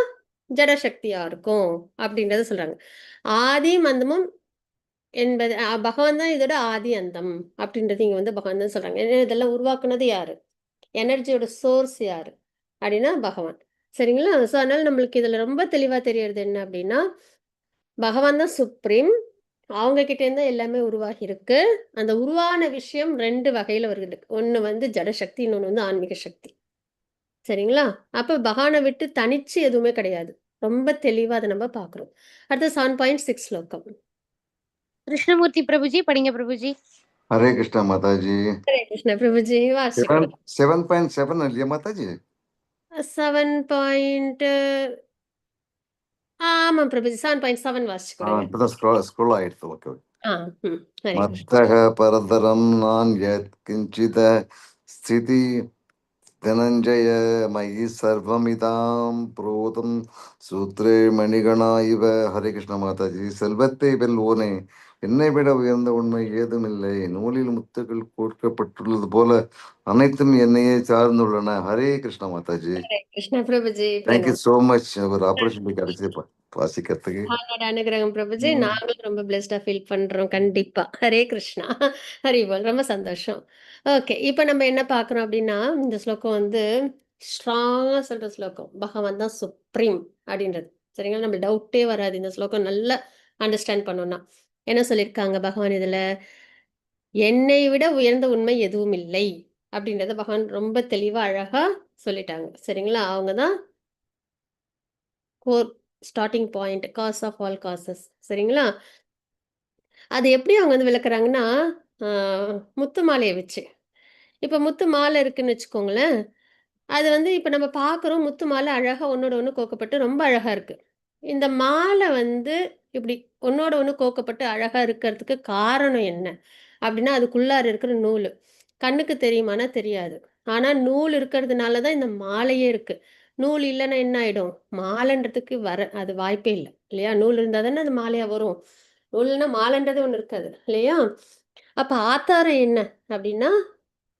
ஜட சக்தியா இருக்கும் அப்படின்றத சொல்றாங்க. ஆதி அந்தமும் என்பது பகவான் தான் இதோட ஆதி அந்தம் அப்படின்றது இங்க வந்து பகவான் தான் சொல்றாங்க. இதெல்லாம் உருவாக்குனது யாரு? எனர்ஜியோட சோர்ஸ் யாரு? அப்படின்னா பகவான். சரிங்களா? ஸோ அதனால நம்மளுக்கு இதுல ரொம்ப தெளிவா தெரியறது என்ன அப்படின்னா, பகவான் தான் சுப்ரீம். அவங்க கிட்ட இருந்து எல்லாமே உருவாகி இருக்கு. அந்த உருவான விஷயம் 2 வகையில வருது. ஒண்ணு வந்து ஜடசக்தி, இன்னொன்னு வந்து ஆன்மீக சக்தி. சரிங்களா? அப்ப பகவான விட்டு தனிச்சு எதுவுமே கிடையாது. ரொம்ப தெளிவா அத நம்ம பார்க்கிறோம். அடுத்து 7.6 ஸ்லோகம். கிருஷ்ணமூர்த்தி பிரபுஜி படிங்க பிரபுஜி. हरे कृष्णा माता जी। ஹரே கிருஷ்ண பிரபுஜி வாசிக்கிறோம். 7.7 இல்லையா மாதா ஜி? 7. ஆமா பிரபுஜி 7.7 வாசிச்சு கொடுங்க. இப்பதான் ஸ்க்ரோல் ஆயிடுச்சு. ஓகே. ஆ, ம். ஹரே கிருஷ்ண. மத்தக பரதரம் நான் யத் கிஞ்சித ஸ்திதி தனஞ்சய மயி சர்வமிதாம் புரோதம் சூத்ரே மணிகணா இவ. ஹரே கிருஷ்ண மாதாஜி. செல்வத்தை வெல்வோனே, என்னை விட உயர்ந்த உண்மை ஏதுமில்லை. நூலில் முத்துக்கள் கோர்க்கப்பட்டுள்ளது போல அனைத்தும் என்னையே சார்ந்துள்ளன. Hare Krishna Mataji. Hare Krishna Prabhuji. Thank you so much. ஒரு ஆப்பர்ச்சுனிட்டி கிடைச்சது வாசிக்கிறதுக்கு. அவனோட அனுகிரகம் பிரபுஜி. நாங்களும் ரொம்ப பிளெஸ்டா ஃபீல் பண்றோம். கண்டிப்பா. ஹரே கிருஷ்ணா. ஹரி போல். ரொம்ப சந்தோஷம். ஓகே. இப்ப நம்ம என்ன பார்க்கிறோம் அப்படின்னா, இந்த ஸ்லோகம் வந்து ஸ்ட்ராங்கா சொல்ற ஸ்லோகம். பகவான் தான் சுப்ரீம் அப்படின்றது. சரிங்களா? நம்ம டவுட்டே வராது. இந்த ஸ்லோகம் நல்லா அண்டர்ஸ்டாண்ட் பண்ணோம்னா. என்ன சொல்லியிருக்காங்க பகவான் இதுல? என்னை விட உயர்ந்த உண்மை எதுவும் இல்லை அப்படின்றத பகவான் ரொம்ப தெளிவா அழகா சொல்லிட்டாங்க. சரிங்களா? அவங்க தான் core starting point, cause of all causes. சரிங்களா? அது எப்படி அவங்க வந்து விளக்குறாங்கன்னா, முத்து மாலைய வச்சு. இப்ப முத்து மாலை இருக்குன்னு வச்சுக்கோங்களேன். அது வந்து இப்ப நம்ம பார்க்குறோம் முத்து மாலை அழகா ஒண்ணோட ஒண்ணு கோக்கப்பட்டு ரொம்ப அழகா இருக்கு. இந்த மாலை வந்து இப்படி ஒண்ணோட ஒண்ணு கோக்கப்பட்டு அழகா இருக்கிறதுக்கு காரணம் என்ன? அப்படின்னா அதுக்குள்ளார இருக்கிற நூலு. கண்ணுக்கு தெரியுமான்னா தெரியாது. ஆனா நூல் இருக்கிறதுனால தான் இந்த மாலையே இருக்கு. நூல் இல்லன்னா என்ன ஆயிடும்? மாலைன்றதுக்கு அது வாய்ப்பே இல்ல. இல்லையா? நூல் இருந்தா தானே அது மாலையா வரும். நூல் இல்லன்னா மாலைன்றது ஒண்ணு இருக்காது. இல்லையா? அப்ப ஆத்தாரம் என்ன? அப்படின்னா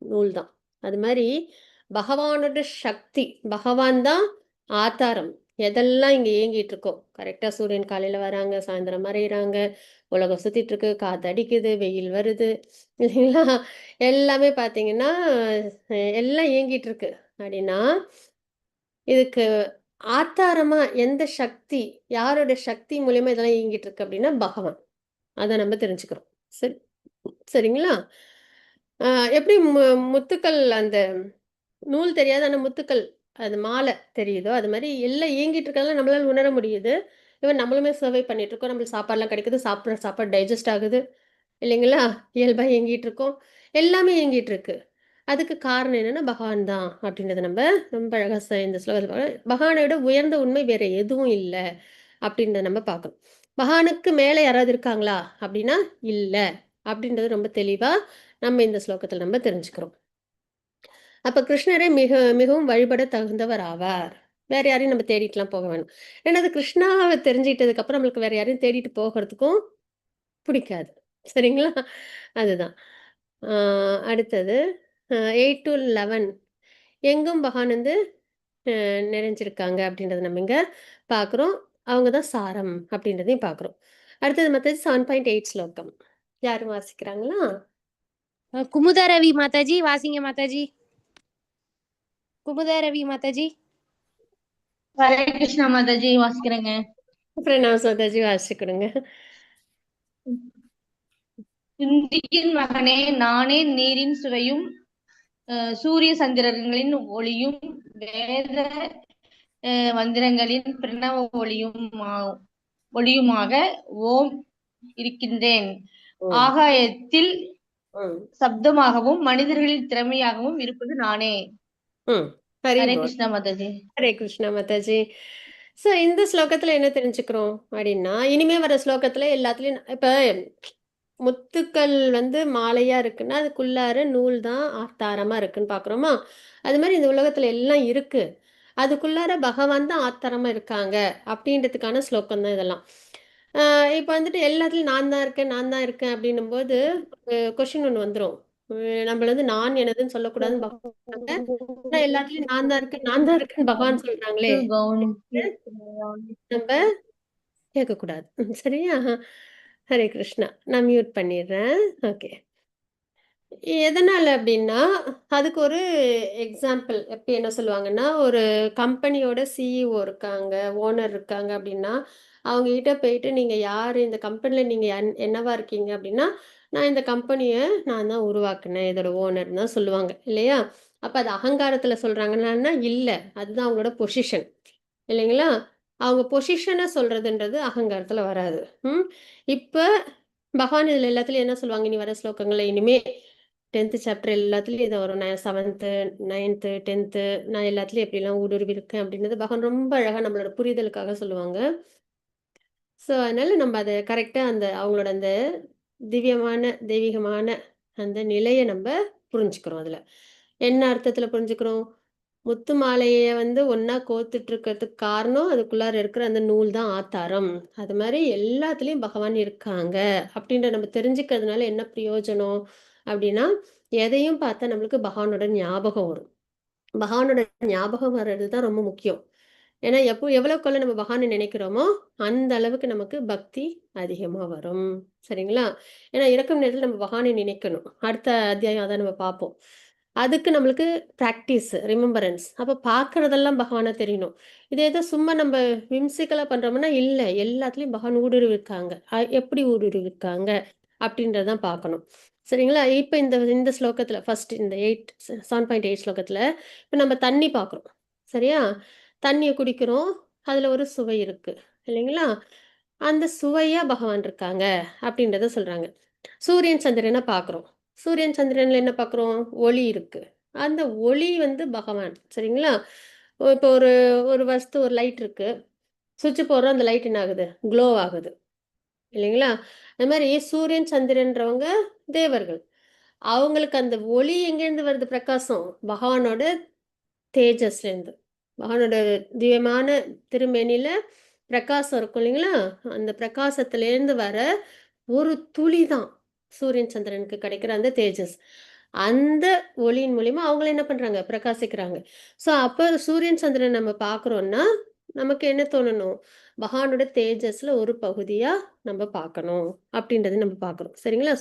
நூல் தான். அது மாரி பகவானோட சக்தி. பகவான் தான் ஆதாரம். எதெல்லாம் இங்க இயங்கிட்டு இருக்கோ, கரெக்ட்டா சூரியன் காலையில வராங்க, சாயந்தரம் மறையிறாங்க, உலகம் சுத்திட்டு இருக்கு, காத்தடிக்குது, வெயில் வருது, இல்லைங்களா? எல்லாமே பார்த்தீங்கன்னா, எல்லாம் இயங்கிட்டு இருக்கு. அப்படின்னா, இதுக்கு ஆதாரமா எந்த சக்தி, யாரோட சக்தி மூலியமா இதெல்லாம் இயங்கிட்டு இருக்கு அப்படின்னா, பகவான். அத நம்ம தெரிஞ்சுக்கிறோம். சரி சரிங்களா? அ எப்படி முத்துக்கள் அந்த நூல் தெரியாது. ஆனா முத்துக்கள், அது மாலை தெரியுதோ, அது மாரி எல்லாம் இயங்கிட்டு இருக்கிறதெல்லாம் நம்மளால உணர முடியுது. ஈவன் நம்மளுமே சர்வை பண்ணிட்டு இருக்கோம். நம்மளுக்கு சாப்பாடுலாம் கிடைக்குது. சாப்பிடுற சாப்பாடு டைஜஸ்ட் ஆகுது. இல்லைங்களா? இயல்பா இயங்கிட்டு இருக்கோம். எல்லாமே இயங்கிட்டு இருக்கு. அதுக்கு காரணம் என்னன்னா, பகவான் தான் அப்படின்றத நம்ம ரொம்ப அழகா இந்த ஸ்லோகத்துல பகவானை விட உயர்ந்த உண்மை வேற எதுவும் இல்ல அப்படின்றத நம்ம பார்க்கணும். பகவானுக்கு மேல யாராவது இருக்காங்களா? அப்படின்னா, இல்ல. அப்படின்றது ரொம்ப தெளிவா நம்ம இந்த ஸ்லோகத்துல நம்ம தெரிஞ்சுக்கிறோம். அப்ப கிருஷ்ணரே மிகவும் வழிபட தகுந்தவர் ஆவார். வேற யாரையும் நம்ம தேடிட்டுலாம் போக வேணாம். ஏன்னா, அது கிருஷ்ணாவ தெரிஞ்சுக்கிட்டதுக்கு அப்புறம் நம்மளுக்கு வேற யாரையும் தேடிட்டு போகறதுக்கும் பிடிக்காது. சரிங்களா? அதுதான். ஆ அடுத்தது 8-11 எங்கும் பகவான் வந்து நிறைஞ்சிருக்காங்க அப்படின்றத நம்ம இங்க பார்க்குறோம். அவங்க தான் சாரம் அப்படின்றதையும் பார்க்குறோம். அடுத்தது மத்தது 7.8 ஸ்லோகம். யாரும் வாசிக்கிறாங்களா? குமுதா ரவி மாதாஜி வாசிங்க மாதாஜி. குமுதா ரவி மாதாஜி. ஹரே கிருஷ்ணா மாதாஜி வாசிக்கிறேங்க. பிரணவ் சோதாஜி வாசிச்சு கொடுங்க. சிந்தியின் மகனே, நானே நீரின் சுவையும் சூரிய சந்திரர்களின் ஒளியும் வேத மந்திரங்களின் பிரணவ ஒளியுமாக ஓம் இருக்கின்றேன். ஆகாயத்தில் சப்தமாகவும் மனிதர்களின் திறமையாகவும் இருப்பது நானே. ஹரே கிருஷ்ணா மாதாஜி. ஹரே கிருஷ்ணா மாதாஜி. ஸோ இந்த ஸ்லோகத்துல என்ன தெரிஞ்சுக்கிறோம் அப்படின்னா, இனிமே வர ஸ்லோகத்துல எல்லாத்துலயும் இப்ப முத்துக்கள் வந்து மாலையா இருக்குன்னா அதுக்குள்ளார நூல் தான் ஆத்தாரமா இருக்குன்னு பாக்குறோமா? அது மாதிரி இந்த உலகத்துல எல்லாம் இருக்கு. அதுக்குள்ளார பகவான் தான் ஆத்தாரமா இருக்காங்க அப்படின்றதுக்கான ஸ்லோகம் தான் இதெல்லாம். இப்ப வந்துட்டு எல்லாத்துலயும் நான் தான் இருக்கேன், நான் தான் இருக்கேன் அப்படின்னும் போது கொஸ்டின் ஒண்ணு வந்துரும். நம்மள வந்து நான் எனதுன்னு சொல்லக்கூடாதுன்னு பகவான் ஆனா எல்லாத்துலயும் நான் தான் இருக்கேன், நான் தான் இருக்கேன்னு பகவான் சொல்றாங்களே. நம்ம கேட்கக்கூடாது. சரியா? ஹரே கிருஷ்ணா. நான் மியூட் பண்ணிடுறேன். ஓகே. எதனால அப்படின்னா, அதுக்கு ஒரு எக்ஸாம்பிள் எப்படி என்ன சொல்லுவாங்கன்னா, ஒரு கம்பெனியோட சிஇஓ இருக்காங்க, ஓனர் இருக்காங்க அப்படின்னா, அவங்க கிட்ட போயிட்டு நீங்க யாரு? இந்த கம்பெனில நீங்க என்னவா இருக்கீங்க அப்படின்னா, நான் இந்த கம்பெனிய நான் தான் உருவாக்குனேன். இதோட ஓனர்ன்னு தான் சொல்லுவாங்க. இல்லையா? அப்ப அது அகங்காரத்துல சொல்றாங்கன்னா, இல்ல. அதுதான் அவங்களோட பொசிஷன். இல்லைங்களா? அவங்க பொசிஷன சொல்றதுன்றது அகங்காரத்துல வராது. ம். இப்ப பகவான் இதுல எல்லாத்துலயும் என்ன சொல்லுவாங்க? இனி வர ஸ்லோகங்கள்ல இனிமே 10th சாப்டர் எல்லாத்துலயும் இது வரும். நான் 7th, 9th, 10th நான் எல்லாத்துலயும் எப்படிலாம் ஊடுருவி இருக்கேன் அப்படின்றது பகவான் ரொம்ப அழகா நம்மளோட புரிதலுக்காக சொல்லுவாங்க. ஸோ அதனால நம்ம அத கரெக்ட்டா அந்த அவங்களோட அந்த திவ்யமான, தெய்வீகமான அந்த நிலைய நம்ப புரிஞ்சுக்கிறோம் அதுல. என்ன அர்த்தத்துல புரிஞ்சுக்கிறோம்? முத்து மாலைய வந்து ஒண்ணா கோத்துட்டு இருக்கிறதுக்கு காரணம், அதுக்குள்ளார இருக்கிற அந்த நூல் தான் ஆத்தாரம். அது மாரி எல்லாத்துலயும் பகவான் இருக்காங்க. அப்படின்ற நம்ம தெரிஞ்சுக்கிறதுனால என்ன பிரயோஜனம்? அப்படின்னா, எதையும் பார்த்தா நம்மளுக்கு பகவானோட ஞாபகம் வரும். பகவானோட ஞாபகம் வர்றது தான் ரொம்ப முக்கியம். ஏன்னா, எவ்வளவுக்கெவ்வளவு நம்ம பகவான நினைக்கிறோமோ, அந்த அளவுக்கு நமக்கு பக்தி அதிகமா வரும். சரிங்களா? ஏன்னா, இறக்கும் நேரத்துல நம்ம பகவானை நினைக்கணும். அடுத்த அத்தியாயம் அதான் நம்ம பார்ப்போம். அதுக்கு நம்மளுக்கு பிராக்டிஸ், ரிமெம்பரன்ஸ். அப்ப பார்க்கிறதெல்லாம் பகவானா தெரியணும். இது ஏதோ சும்மா நம்ம விம்சிக்கலா பண்றோம்னா, இல்ல. எல்லாத்துலயும் பகவான் ஊடுருவி இருக்காங்க. எப்படி ஊடுருவி இருக்காங்க? அப்படின்றத தான் பார்க்கணும். சரிங்களா? இப்ப இந்த இந்த ஸ்லோகத்துல ஃபர்ஸ்ட் இந்த 7.8 ஸ்லோகத்துல, இப்ப நம்ம தண்ணி பார்க்குறோம். சரியா? தண்ணிய குடிக்கிறோம். அதுல ஒரு சுவை இருக்கு. இல்லைங்களா? அந்த சுவையா பகவான் இருக்காங்க அப்படின்றத சொல்றாங்க. சூரியன், சந்திரன பார்க்குறோம். சூரியன், சந்திரன்ல என்ன பார்க்குறோம்? ஒளி இருக்கு. அந்த ஒளி வந்து பகவான். சரிங்களா? இப்போ ஒரு ஒரு வஸ்து ஒரு லைட் இருக்கு. சுவிட்ச் போடுறோம் அந்த லைட் என்ன ஆகுது? க்ளோ ஆகுது. இல்லைங்களா? அது மாரி சூரியன், சந்திரன்றவங்க தேவர்கள். அவங்களுக்கு அந்த ஒளி எங்கேருந்து வருது பிரகாசம்? பகவானோட தேஜஸ்லேருந்து. பகவானோட திவ்யமான திருமேனில பிரகாசம் இருக்கும் இல்லைங்களா? அந்த பிரகாசத்திலேருந்து வர ஒரு துளி தான் சூரியன், சந்திரனுக்கு கிடைக்கிற அந்த தேஜஸ். அந்த ஒளியின் மூலியமா அவங்கள என்ன பண்றாங்க? பிரகாசிக்கிறாங்க. ஸோ அப்ப சூரியன், சந்திரன் நம்ம பார்க்குறோம்னா, நமக்கு என்ன தோணணும்? பகவானோட தேஜஸ்ல ஒரு பகுதியா நம்ம பார்க்கணும். அப்படின்றத நம்ம பார்க்குறோம். சரிங்களா?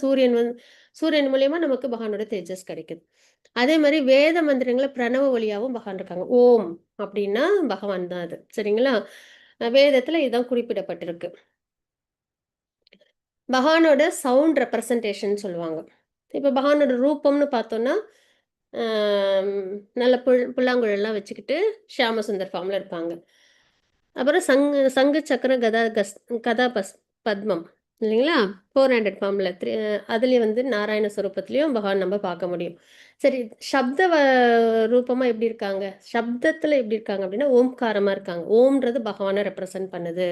சூரியன் மூலியமா நமக்கு பகவானோட தேஜஸ் கிடைக்குது. அதே மாரி வேத மந்திரங்கள பிரணவ ஒலியாவும் பகவான் இருக்காங்க. ஓம் அப்படின்னா பகவான் தான் அது. சரிங்களா? வேதத்துல இதுதான் குறிப்பிடப்பட்டிருக்கு. பகவானோட சவுண்ட் ரெப்ரசன்டேஷன் சொல்லுவாங்க. இப்ப பகவானோட ரூபம்னு பார்த்தோம்னா, ஆம், நல்ல புல்லாங்குழல்லாம் வச்சுக்கிட்டு ஷியாமசுந்தர் ஃபார்ம்ல இருப்பாங்க. அப்புறம் சங்கு சக்கர கதா பத்மம் இல்லைங்களா? 4 ஹேண்டட் ஃபார்ம்ல அதுலயும் வந்து நாராயண ஸ்வரூபத்திலயும் பகவான் நம்ம பார்க்க முடியும். சரி, சப்த ரூபமா எப்படி இருக்காங்க? சப்தத்துல எப்படி இருக்காங்க அப்படின்னா, ஓம்காரமா இருக்காங்க. ஓம்ன்றது பகவானை ரெப்ரசன்ட் பண்ணுது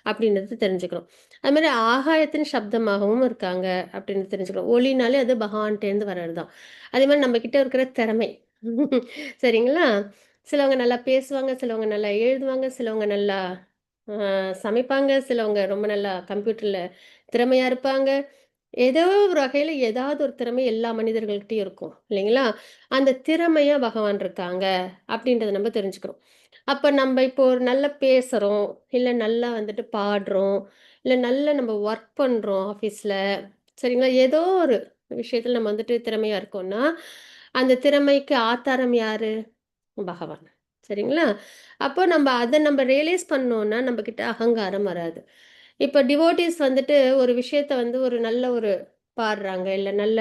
அப்படின்றது தெரிஞ்சுக்கிறோம். அது மாதிரி ஆகாயத்தின் சப்தமாகவும் இருக்காங்க அப்படின்னு தெரிஞ்சுக்கிறோம். ஒளினாலே அது பகவான்கிட்டேருந்து வர்றது தான். அதே மாதிரி நம்ம கிட்ட இருக்கிற திறமை சரிங்களா? சிலவங்க நல்லா பேசுவாங்க, சிலவங்க நல்லா எழுதுவாங்க, சிலவங்க நல்லா சமைப்பாங்க, சிலவங்க ரொம்ப நல்லா கம்ப்யூட்டர்ல திறமையா இருப்பாங்க. ஏதோ ஒரு வகையில ஏதாவது ஒரு திறமை எல்லா மனிதர்கள்கிட்டயும் இருக்கும். இல்லைங்களா? அந்த திறமையா பகவான் இருக்காங்க அப்படின்றத நம்ம தெரிஞ்சுக்கிறோம். அப்ப நம்ம இப்போ ஒரு நல்லா பேசுறோம், இல்ல நல்லா வந்துட்டு பாடுறோம், இல்ல நல்லா நம்ம ஒர்க் பண்றோம் ஆஃபீஸ்ல. சரிங்களா? ஏதோ ஒரு விஷயத்துல நம்ம வந்துட்டு திறமையா இருக்கோம்னா, அந்த திறமைக்கு ஆத்தாரம் யாரு? பகவான். சரிங்களா? அப்போ நம்ம ரியலைஸ் பண்ணோம்னா, நம்மகிட்ட அகங்காரம் வராது. இப்ப டிவோட்டீஸ் வந்துட்டு ஒரு விஷயத்த வந்து ஒரு நல்ல ஒரு பாடுறாங்க, இல்ல நல்ல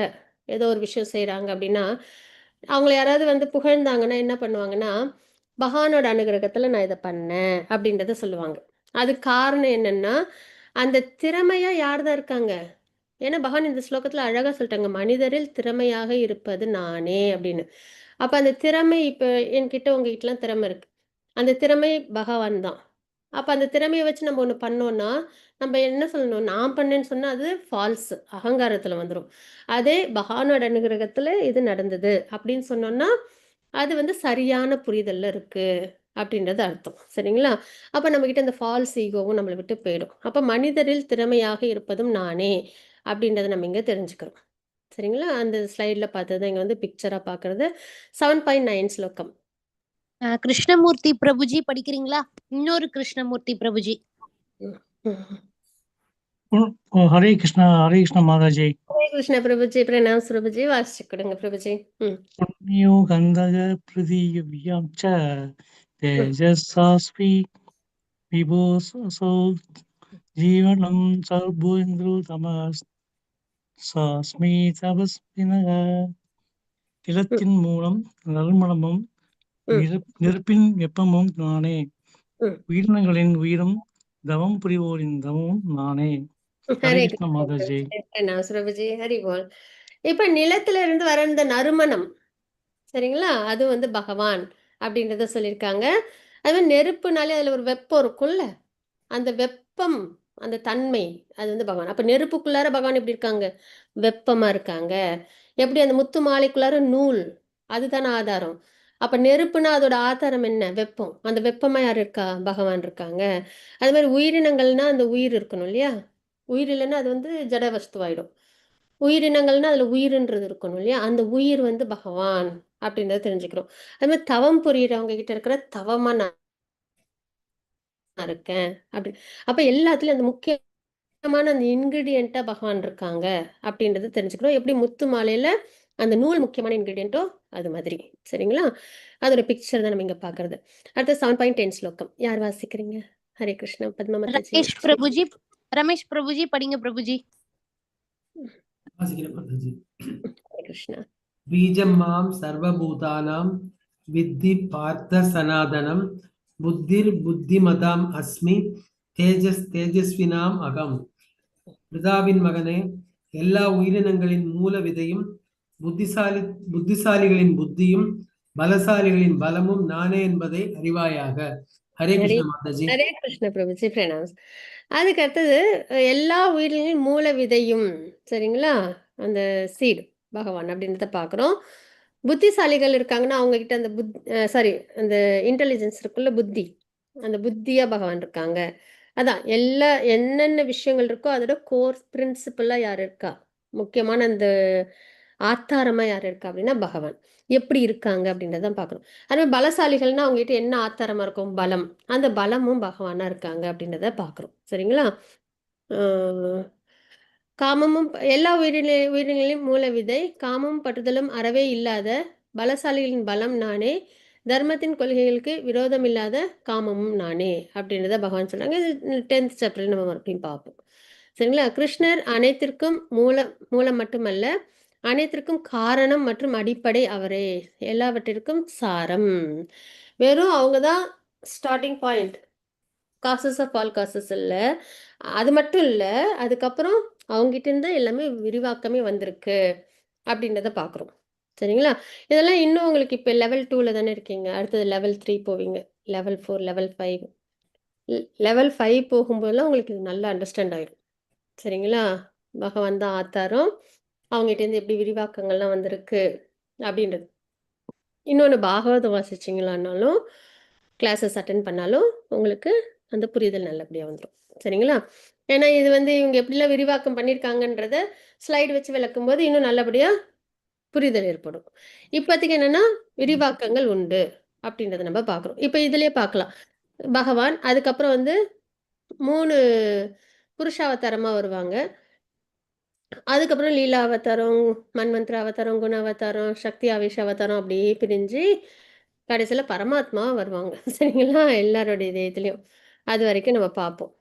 ஏதோ ஒரு விஷயம் செய்றாங்க அப்படின்னா, அவங்கள யாராவது வந்து புகழ்ந்தாங்கன்னா என்ன பண்ணுவாங்கன்னா, பகவானோட அனுகிரகத்துல நான் இத பண்ணேன் அப்படின்றத சொல்லுவாங்க. அதுக்கு காரணம் என்னன்னா, அந்த திறமையா யார் தான் இருக்காங்க? ஏன்னா பகவான் இந்த ஸ்லோகத்துல அழகா சொல்லிட்டாங்க, மனிதரில் திறமையாக இருப்பது நானே அப்படின்னு. அப்ப அந்த திறமை இப்ப என்கிட்ட உங்ககிட்டலாம் திறமை இருக்கு. அந்த திறமை பகவான் தான். அப்ப அந்த திறமைய வச்சு நம்ம ஒண்ணு பண்ணோம்னா, நம்ம என்ன சொல்லணும்? நான் பண்ணேன்னு சொன்னா அது ஃபால்ஸ். அகங்காரத்துல வந்துரும். அதே பகவானோட அனுகிரகத்துல இது நடந்தது அப்படின்னு சொன்னோம்னா, அது வந்து சரியான புரிதல்ல இருக்கு அப்படின்றது அர்த்தம். சரிங்களா? அப்ப நம்மகிட்ட இந்த ஃபால்ஸ் ஈகோவும் நம்மள விட்டு போயிடும். அப்ப மனிதரில் திறமையாக இருப்பதும் நானே அப்படின்றத நம்ம இங்க தெரிஞ்சுக்கிறோம். சரிங்களா? அந்த ஸ்லைட்ல பார்த்தது இங்க வந்து பிக்சரா பார்க்கறது. 7.9 ஸ்லோகம். கிருஷ்ணமூர்த்தி பிரபுஜி படிக்கிறீங்களா? இன்னொரு கிருஷ்ணமூர்த்தி பிரபுஜி. ஹரே கிருஷ்ணா மாதாஜி. ஹரே கிருஷ்ண பிரபுஜி, பிரணாம் பிரபுஜி, வாசிச்சு கொடுங்க பிரபுஜி. புண்ணியோ கந்தக பிருதிவ்யாம் ச தேஜசாஸ்வி விபோசோ ஜீவனம் சர்புந்திரு தமஸ் சாஸ்மி தபஸ்வினக. நிலத்தின் மூலம் நறுமணமும் நெருப்பின் வெப்பமும் நானே. உயிரினங்களின் உயிரும் தவம் புரிவோரின் தவமும் நானே. ஹரே கிருஷ்ண மாதாஜி. பிரபுஜி ஹரி போல். இப்ப நிலத்துல இருந்து வர இந்த நறுமணம் சரிங்களா, அது வந்து பகவான் அப்படின்றத சொல்லியிருக்காங்க. அது மாதிரி நெருப்புனாலே அதுல ஒரு வெப்பம் இருக்கும்ல, அந்த வெப்பம் அந்த தன்மை அது வந்து பகவான். அப்ப நெருப்புக்குள்ளார பகவான் எப்படி இருக்காங்க? வெப்பமா இருக்காங்க. எப்படி அந்த முத்து மாலைக்குள்ளார நூல் அதுதானே ஆதாரம். அப்ப நெருப்புனா அதோட ஆதாரம் என்ன? வெப்பம். அந்த வெப்பமா யார் இருக்கா? பகவான் இருக்காங்க. அது மாதிரி உயிரினங்கள்னா அந்த உயிர் இருக்கணும் இல்லையா? உயிர் இல்லைன்னா அது வந்து ஜட வஸ்துவாயிடும். உயிரினங்கள்னா அதுல உயிர்ன்றது இருக்கணும் இல்லையா? அந்த உயிர் வந்து பகவான் அப்படின்றத தெரிஞ்சுக்கிறோம். அது மாதிரி தவம் புரியுறவங்க கிட்ட இருக்கிற தவமா நான் இருக்கேன் அப்படி. அப்ப எல்லாத்துலயும் அந்த முக்கியமான அந்த இன்கிரீடியண்டா பகவான் இருக்காங்க அப்படின்றத தெரிஞ்சுக்கிறோம். எப்படி முத்து மாலையில அந்த நூல் முக்கியமான இன்கிரீடியன்ட்டோ அது மாதிரி. சரிங்களா? அதோட பிக்சர் தான் நம்ம இங்க பாக்குறது. அடுத்து 7.10 ஸ்லோகம் யார் வாசிக்கிறீங்க? ஹரே கிருஷ்ணா. பத்மா மாதாஜி. ரமேஷ் பிரபுஜி படிங்க பிரபுஜி. வாசிக்கிறேன் மாதாஜி. ஹரே கிருஷ்ணா. பீஜம் மாம் சர்வபூதானாம் வித்தி பார்த்த சனாதனம் புத்திர் புத்திமதாம் அஸ்மி தேஜஸ் தேஜஸ்வினாம் அகம். பிதாவின் மகனே, எல்லா உயிரினங்களின் மூல விதையும் புத்திசாலிகளின் புத்தியும் பலசாலிகளின் பலமும் நானே என்பதை அறிவாயாக. ஹரே கிருஷ்ண மாதாஜி. ஹரே கிருஷ்ண பிரபுஜி, பிரணாம். அதுக்கு அடுத்தது எல்லா உயிரினங்களின் மூல விதையும் சரிங்களா, அந்த சீடு பகவான் அப்படின்றத பார்க்குறோம். புத்திசாலிகள் இருக்காங்கன்னா அவங்க கிட்ட அந்த அந்த இன்டெலிஜென்ஸ் இருக்குல்ல, புத்தி, அந்த புத்தியா பகவான் இருக்காங்க. அதான் எல்லா என்னென்ன விஷயங்கள் இருக்கோ அதோட கோர் பிரின்சிபலா யார் இருக்கா, முக்கியமான அந்த ஆத்தாரமா யார் இருக்கா அப்படின்னா பகவான். எப்படி இருக்காங்க அப்படின்றதான் பார்க்கணும். அதுமாதிரி பலசாலிகள்னா அவங்க கிட்ட என்ன ஆத்தாரமா இருக்கும்? பலம். அந்த பலமும் பகவானா இருக்காங்க அப்படின்றத பார்க்குறோம். சரிங்களா? காமமும் எல்லா உயிரினங்களின் மூல விதை, காமமும் பற்றுதலும் அறவே இல்லாத பலசாலிகளின் பலம் நானே, தர்மத்தின் கொள்கைகளுக்கு விரோதம் இல்லாத காமமும் நானே அப்படின்றத பகவான் சொன்னாங்க. இது 10th சாப்டர்ல நம்ம மறுபடியும் பார்ப்போம். சரிங்களா? கிருஷ்ணர் அனைத்திற்கும் மூலம் மட்டுமல்ல, அனைத்திற்கும் காரணம் மற்றும் அடிப்படை அவரே, எல்லாவற்றிற்கும் சாரம். வெறும் அவங்க தான் starting point, causes of all causes இல்லை, அது மட்டும் இல்லை, அதுக்கப்புறம் அவங்ககிட்ட இருந்து எல்லாமே விரிவாக்கமே வந்திருக்கு அப்படின்றத பார்க்குறோம். சரிங்களா? இதெல்லாம் இன்னும் உங்களுக்கு இப்போ level 2ல தானே இருக்கீங்க. அடுத்தது level 3 போவீங்க, level 4, level 5. level 5 போகும்போதெல்லாம் உங்களுக்கு இது நல்லா அண்டர்ஸ்டாண்ட் ஆயிடும். சரிங்களா? பகவான் தான் ஆத்தாரம், அவங்ககிட்ட இருந்து எப்படி விரிவாக்கங்கள்லாம் வந்திருக்கு அப்படின்றது. இன்னொன்று, பாகவதம் வாசிச்சிங்களான்னாலும் கிளாஸஸ் அட்டன் பண்ணாலும் உங்களுக்கு அந்த புரிதல் நல்லபடியாக வந்துடும். சரிங்களா? ஏன்னா இது வந்து இவங்க எப்படிலாம் விரிவாக்கம் பண்ணியிருக்காங்கன்றத ஸ்லைடு வச்சு விளக்கும் போது இன்னும் நல்லபடியாக புரிதல் ஏற்படும். இப்போதைக்கு என்னன்னா விரிவாக்கங்கள் உண்டு அப்படின்றத நம்ம பார்க்குறோம். இப்போ இதுலேயே பார்க்கலாம், பகவான் அதுக்கப்புறம் வந்து 3 புருஷாவதாரமாக வருவாங்க. அதுக்கப்புறம் லீலா அவதாரம், மன்வந்திர அவதாரம், குண அவதாரம், சக்தி ஆவேஷ அவதாரம் அப்படியே பிரிஞ்சு கடைசியில் பரமாத்மா வருவாங்க. சரிங்களா? எல்லாருடைய இதயத்துலையும் அது வரைக்கும் நம்ம பார்ப்போம்.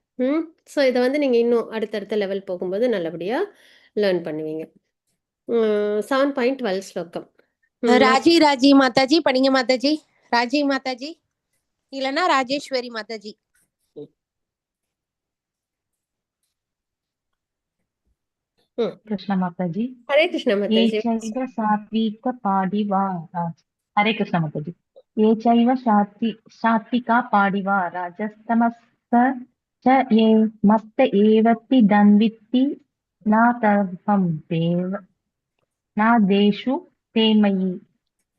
ஸோ இதை வந்து நீங்கள் இன்னும் அடுத்தடுத்த லெவல் போகும்போது நல்லபடியாக லேர்ன் பண்ணுவீங்க. 7.12 ஸ்லோகம் ராஜி மாதாஜி படிங்க மாதாஜி. ராஜி மாதாஜி இல்லைன்னா ராஜேஸ்வரி மாதாஜி. கிருஷ்ண மாதாஜி. ஹரே கிருஷ்ண மாதாஜி. சாத்விக பாடிவா. ஹரே கிருஷ்ண மாதாஜி. ஏச்சைவ சாத்விகா பாடிவா ராஜஸ்தமஸ்த ஏ மஸ்த ஏவத்தி தன்வித்தி நாதர்ஹம் தேவ நாதேஷு தேமயி.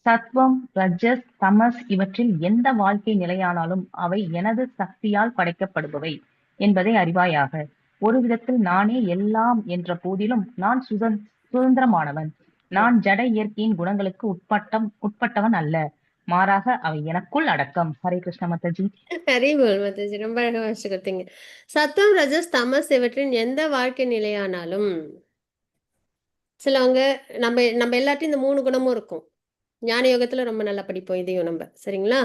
சத்வம் ரஜஸ் தமஸ் இவற்றில் எந்த வாழ்க்கை நிலையானாலும் அவை எனது சக்தியால் படைக்கப்படுபவை என்பதை அறிவாயாக. ஒரு விதத்தில் நானே எல்லாம் என்ற போதிலும் நான் சுதந்திரமானவன். நான் ஜட இயற்கையின் குணங்களுக்கு உட்பட்டவன் அல்ல, மாறாக அவை எனக்குள் அடக்கம். ஹரே கிருஷ்ண மாதாஜி. ஹரி போல் மாதாஜி, ரொம்ப அழகா வாசிச்சு கொடுத்தீங்க. சத்வம் ரஜஸ் தமஸ் இவற்றின் எந்த வாழ்க்கை நிலையானாலும் சிலவங்க நம்ம நம்ம எல்லாத்தையும் இந்த 3 குணமும் இருக்கும். ஞான யோகத்துல ரொம்ப நல்லா படிப்போம் இதையும் நம்ம. சரிங்களா?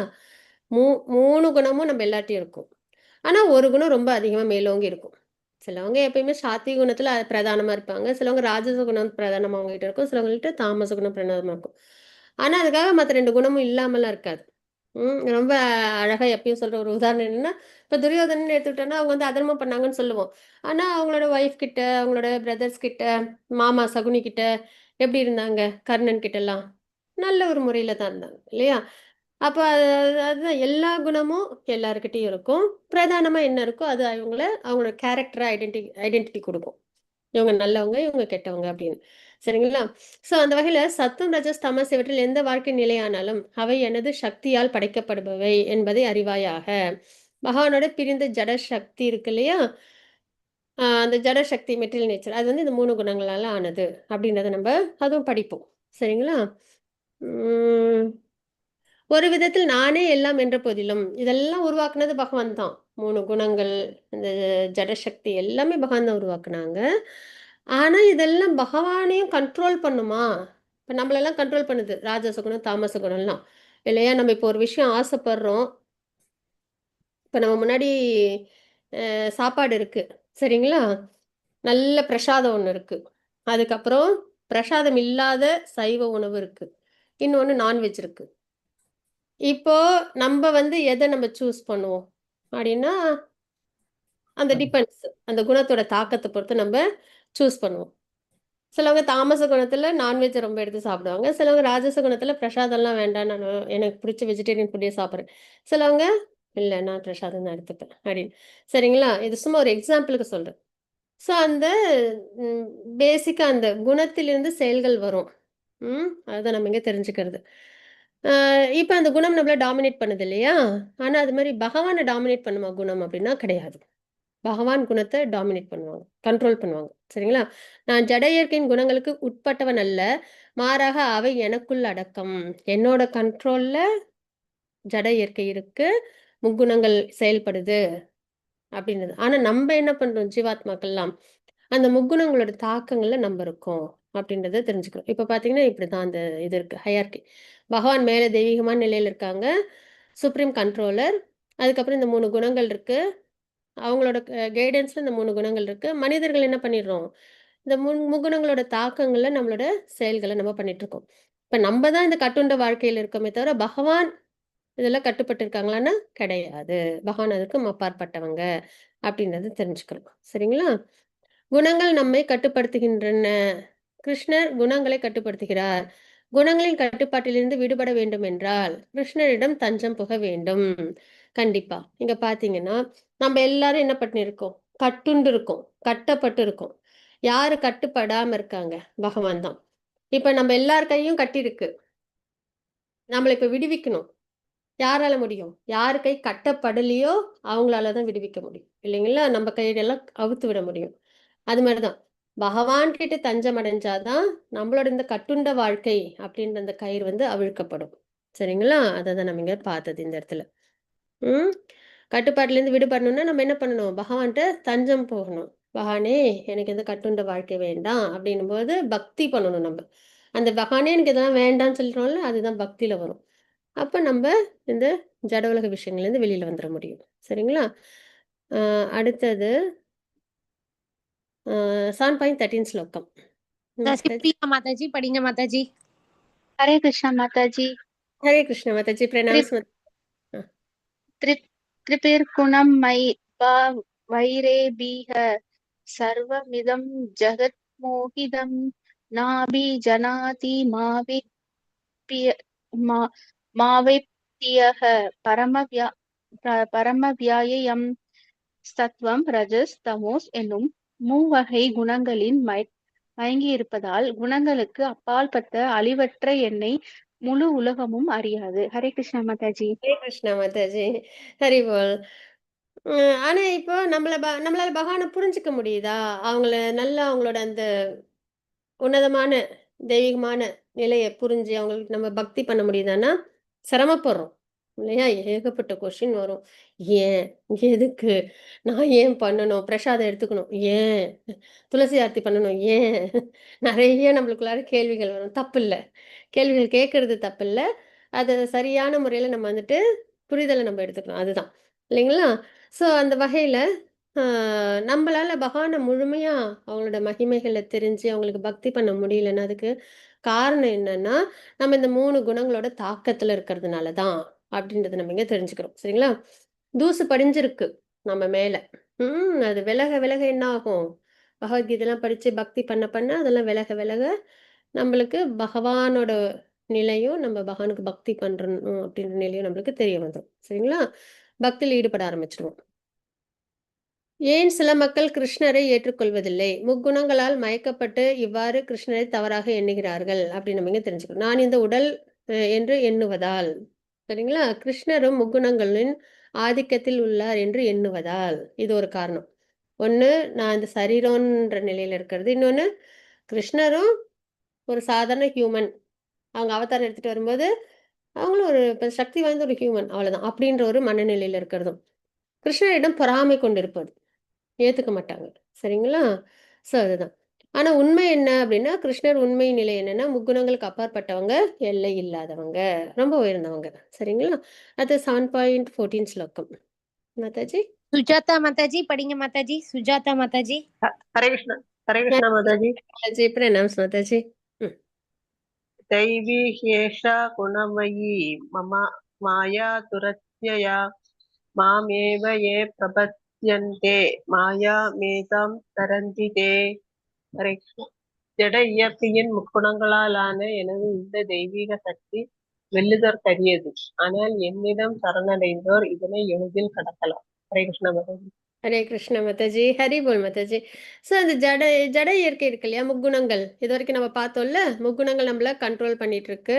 3 குணமும் நம்ம எல்லார்ட்டயும் இருக்கும். ஆனா ஒரு குணம் ரொம்ப அதிகமா மேலோங்கி இருக்கும். சிலவங்க எப்பயுமே சாத்விக குணத்துல பிரதானமா இருப்பாங்க. சிலவங்க ராஜச குணம் பிரதானமா அவங்ககிட்ட இருக்கும். சிலவங்ககிட்ட தாமச குணம் பிரதானமா இருக்கும். ஆனா அதுக்காக மத்த 2 குணமும் இல்லாமலாம் இருக்காது. ரொம்ப அழகா எப்பயும் சொல்ற ஒரு உதாரணம் என்னன்னா, இப்ப துரியோதனன்னு எடுத்துக்கிட்டோம்னா, அவங்க வந்து அதர்மம் பண்ணாங்கன்னு சொல்லுவோம். ஆனா அவங்களோட ஒய்ஃப் கிட்ட, அவங்களோட பிரதர்ஸ் கிட்ட, மாமா சகுனி கிட்ட எப்படி இருந்தாங்க? கர்ணன் கிட்டலாம். நல்ல ஒரு முறையில தான் இருந்தாங்க. இல்லையா? அப்ப அதுதான் எல்லா குணமும் எல்லார்கிட்டயும் இருக்கும். பிரதானமா என்ன இருக்கோ அது அவங்களோட கேரக்டரா ஐடென்டிட்டி குடுக்கும். இவங்க நல்லவங்க, இவங்க கெட்டவங்க அப்படின்னு. சரிங்களா? ஸோ அந்த வகையில சத்துவம், ரஜஸ், தமஸ் இவற்றில் எந்த வாழ்க்கை நிலையானாலும் அவை எனது சக்தியால் படைக்கப்படுபவை என்பதை அறிவாயாக. பகவானோட பிரிந்த ஜட சக்தி இருக்கு இல்லையா? அந்த ஜட சக்தி மெட்டீரியல் நேச்சர் அது வந்து இந்த 3 குணங்களால ஆனது அப்படின்றத நம்ம அதுவும் படிப்போம். சரிங்களா? ம். ஒரு விதத்தில் நானே எல்லாம் என்ற போதிலும், இதெல்லாம் உருவாக்குனது பகவான் தான். 3 குணங்கள், இந்த ஜடசக்தி எல்லாமே பகவான் தான் உருவாக்குனாங்க. ஆனா, இதெல்லாம் பகவானையும் கண்ட்ரோல் பண்ணுமா? இப்ப நம்மளெல்லாம் கண்ட்ரோல் பண்ணுது. ராஜச குணம், தாமச குணம்லாம். இல்லையா? நம்ம இப்போ ஒரு விஷயம் ஆசைப்படுறோம். இப்ப நம்ம முன்னாடி சாப்பாடு இருக்கு. சரிங்களா? நல்ல பிரசாதம் ஒண்ணு இருக்கு. அதுக்கப்புறம் பிரசாதம் இல்லாத சைவ உணவு இருக்கு. இன்னொன்னு நான்வெஜ் இருக்கு. இப்போ நம்ப வந்து எத நம்ம சூஸ் பண்ணுவோம்? அப்டின்னா, அந்த டிபெண்ட்ஸ். அந்த குணத்தோட தாக்கத்த பொறுத்து நம்ப சூஸ் பண்ணுவோம். சிலவங்க தாமச குணத்துல நான்வெஜ் ரொம்ப எடுத்து சாப்பிடுவாங்க. சிலவங்க ராஜச குணத்துல பிரசாதம்லாம் வேண்டாம். எனக்கு பிடிச்ச வெஜிடேரியன் ஃபுட்டே சாப்பிடுறேன். சிலவங்க, இல்ல நான் பிரசாதம் தான் எடுத்துப்பேன் அப்டின்னு. சரிங்களா? இது சும்மா ஒரு எக்ஸாம்பிளுக்கு சொல்றேன். ஸோ அந்த ம் பேசிக்கா அந்த குணத்திலிருந்து செயல்கள் வரும். அதுதான் நம்ம இங்க தெரிஞ்சுக்கிறது. இப்ப அந்த குணம் நம்மள டாமினேட் பண்ணுது இல்லையா? ஆனா அது மாரி பகவான டாமினேட் பண்ணுமா குணம் அப்டின்னா கிடையாது. பகவான் குணத்த டாமினேட் பண்ணுவாங்க. கண்ட்ரோல் பண்ணுவாங்க. சரிங்களா? நான் ஜட இயற்கையின் குணங்களுக்கு உட்பட்டவன் அல்ல. மாறாக அவை எனக்குள் அடக்கம். என்னோட கண்ட்ரோல்ல ஜட இயற்கை இருக்கு. முக்குணங்கள் செயல்படுது அப்டின்றது. ஆனா நம்ப என்ன பண்றோம் ஜீவாத்மாக்கள்லாம், அந்த முக்குணங்களோட தாக்கங்கள்ல நம்ப இருக்கோம். அப்டின்றத தெரிஞ்சுக்கிறோம். இப்ப பார்த்தீங்கன்னா, இப்படிதான் அந்த இது இருக்கு. ஹையார்கி. பகவான் மேல தெய்வீகமான நிலையில இருக்காங்க. Supreme controller. அதுக்கப்புறம் இந்த 3 குணங்கள் இருக்கு. அவங்களோட கைடன்ஸ்ல இந்த 3 குணங்கள் இருக்கு. மனிதர்கள் என்ன பண்ணிடுறோம்? இந்த முக்குணங்களோட தாக்கங்கள்ல நம்மளோட செயல்கள நம்ம பண்ணிட்டுருக்கோம். இப்ப நம்ப தான் இந்த கட்டுண்ட வாழ்க்கையில இருக்கோமே தவிர, பகவான் இதெல்லாம் கட்டுப்பட்டு இருக்காங்களான்னா கிடையாது. பகவான் அதுக்கும் அப்பாற்பட்டவங்க அப்படின்றத தெரிஞ்சுக்கணும். சரிங்களா? குணங்கள் நம்மை கட்டுப்படுத்துகின்றன. கிருஷ்ணர் குணங்களை கட்டுப்படுத்துகிறார். குணங்களின் கட்டுப்பாட்டிலிருந்து விடுபட வேண்டும் என்றால், கிருஷ்ணரிடம் தஞ்சம் புக வேண்டும். கண்டிப்பா. இங்க பார்த்தீங்கன்னா, நம்ம எல்லாரும் என்ன பண்ணியிருக்கோம்? கட்டுண்டு இருக்கோம். கட்டப்பட்டு இருக்கோம். யாரு கட்டுப்படாம இருக்காங்க? பகவான் தான். இப்ப நம்ம எல்லார் கையும் கட்டியிருக்கு. நம்மள இப்ப விடுவிக்கணும். யாரால முடியும்? யார் கை கட்டப்படலையோ, அவங்களால தான் விடுவிக்க முடியும். இல்லைங்களா? நம்ம கையெல்லாம் அவுத்து விட முடியும். அது மாரி தான். பகவான் கிட்ட தஞ்சம் அடைஞ்சா தான், நம்மளோட இந்த கட்டுண்ட வாழ்க்கை அப்படின்ற அந்த கயிறு வந்து அவிழ்க்கப்படும். சரிங்களா? அத தான் நம்ம இங்க பார்த்தது இந்த இடத்துல. ம். கட்டுப்பாட்டுலேருந்து விடுபடணும்னா நம்ம என்ன பண்ணணும்? பகவான்ட்ட தஞ்சம் போகணும். பகவானே எனக்கு இந்த கட்டுண்ட வாழ்க்கை வேண்டாம் அப்படின்னும்போது பக்தி பண்ணணும் நம்ப. அந்த பகவானே எனக்கு இதெல்லாம் வேண்டான்னு சொல்றோம்ல, அதுதான் பக்தியில வரும். அப்ப நம்ப இந்த ஜட உலக விஷயங்கள்லேருந்து வெளியில வந்துர முடியும். சரிங்களா? அ அடுத்தது 7.13 ஸ்லோகம். மாதாஜி. பிரியா மாதாஜி படிங்க மாதாஜி. हरे कृष्णा माता जी। ஹரே கிருஷ்ண மாதாஜி. பிரணாம்ஸ் அ. त्रिपिर्गुणं मयि वैरेभिः सर्वमिदं जगन्मोहितं नाभिजानाति मावेप्यः பரமவியாயம் சத்வம் ரஜஸ் தமோஸ் என்னும் மூவகை குணங்களின் மயங்கி இருப்பதால் குணங்களுக்கு அப்பாற்பட்ட அழிவற்ற என்னை முழு உலகமும் அறியாது. ஹரே கிருஷ்ணா மாதாஜி. ஹரே கிருஷ்ணா மாதாஜி. ஹரி போல். ஆனா இப்போ நம்மளால பகவான புரிஞ்சுக்க முடியுதா? நல்லா அவங்களோட அந்த உன்னதமான, தெய்வீகமான நிலைய புரிஞ்சு அவங்களுக்கு நம்ம பக்தி பண்ண முடியுதான்னா, சிரமப்படுறோம். இல்லையா? ஏகப்பட்ட கொஸ்டின் வரும். ஏன்? எதுக்கு? நான் ஏன் பண்ணணும்? பிரசாதம் எடுத்துக்கணும். ஏன்? துளசி ஆர்த்தி பண்ணணும். ஏன்? நெறைய நம்மளுக்குள்ளார கேள்விகள் வரும். தப்பில்ல. கேள்விகள் கேட்கறது தப்பில்ல. அத சரியான முறையில நம்ம வந்துட்டு புரிதல நம்ம எடுத்துக்கணும். அதுதான். இல்லைங்களா? ஸோ அந்த வகையில அ நம்பளால பகவான முழுமையா அவங்களோட மகிமைகள தெரிஞ்சு, அவங்களுக்கு பக்தி பண்ண முடியலன்னா, அதுக்கு காரணம் என்னன்னா, நம்ம இந்த 3 குணங்களோட தாக்கத்துல இருக்கிறதுனால தான். அப்படின்றத நம்ம இங்க தெரிஞ்சுக்கிறோம். சரிங்களா? தூசு படிஞ்சிருக்கு நம்ம மேல. அது விலக விலக என்ன ஆகும்? பகவத்கீதைலாம் படிச்சு பக்தி பண்ண பண்ண அதெல்லாம் விலக விலக நம்மளுக்கு பகவானோட நிலையும், நம்ம பகவானுக்கு பக்தி பண்றணும் அப்படின்ற நிலையும் நம்மளுக்கு தெரிய வந்துரும். சரிங்களா? பக்தியில ஈடுபட ஆரம்பிச்சுருவோம். ஏன் சில மக்கள் கிருஷ்ணரை ஏற்றுக்கொள்வதில்லை? முக்குணங்களால் மயக்கப்பட்டு இவ்வாறு கிருஷ்ணரை தவறாக எண்ணுகிறார்கள் அப்படின்னு நம்ம இங்க தெரிஞ்சுக்கணும். நான் இந்த உடல் என்று எண்ணுவதால். சரிங்களா? கிருஷ்ணரும் முக்குணங்களின் ஆதிக்கத்தில் உள்ளார் என்று எண்ணுவதால். இது ஒரு காரணம். ஒண்ணு நான் இந்த சரீரம்ன்ற நிலையில இருக்கிறது. இன்னொன்னு கிருஷ்ணரும் ஒரு சாதாரண ஹியூமன். அவங்க அவதாரம் எடுத்துட்டு வரும்போது, அவங்களும் ஒரு சக்தி வாய்ந்த ஒரு ஹியூமன் அவ்வளவுதான். அப்படின்ற ஒரு மனநிலையில இருக்கிறதும். கிருஷ்ணரிடம் பொறாமை கொண்டிருப்பது. ஏத்துக்க மாட்டாங்க. சரிங்களா? ஸோ அதுதான். ஆனா உண்மை என்ன அப்படின்னா, கிருஷ்ணர் உண்மை நிலை என்னன்னா, முக்குணங்களுக்கு அப்பாற்பட்டவங்க, எல்லை இல்லாதவங்க, ரொம்ப உயர்ந்தவங்க. சரிங்களா? அது 7.14 ஸ்லோகம். மாதாஜி. சுஜாதா மாதாஜி படிங்க மாதாஜி. சுஜாதா மாதாஜி. ஹரே கிருஷ்ணா. ஹரே கிருஷ்ணா மாதாஜி. மாதாஜி பிரணாம்ஸ் மாதாஜி. दैवी ह्येषा गुणमयी मम माया दुरत्यया मामेव ये प्रपद्यन्ते மாயாமேதாம் தரந்தி தே. ஹரே கிருஷ்ணா. ஜட இயற்கையின் முக்குணங்களாலான எனது இந்த தெய்வீக சக்தி வெல்லுதற்கரியது. ஆனால் என்னிடம் சரணடைந்தோர் இதனை எளிதில் கடக்கலாம். ஹரே கிருஷ்ணா மாதாஜி. ஹரே கிருஷ்ண மாதாஜி. ஹரி போல் மாதாஜி. ஸோ அந்த ஜட ஜட இயற்கை இருக்கு இல்லையா? முக்குணங்கள். இது வரைக்கும் நம்ம பார்த்தோம்ல? முக்குணங்கள் நம்மள கண்ட்ரோல் பண்ணிட்டு இருக்கு.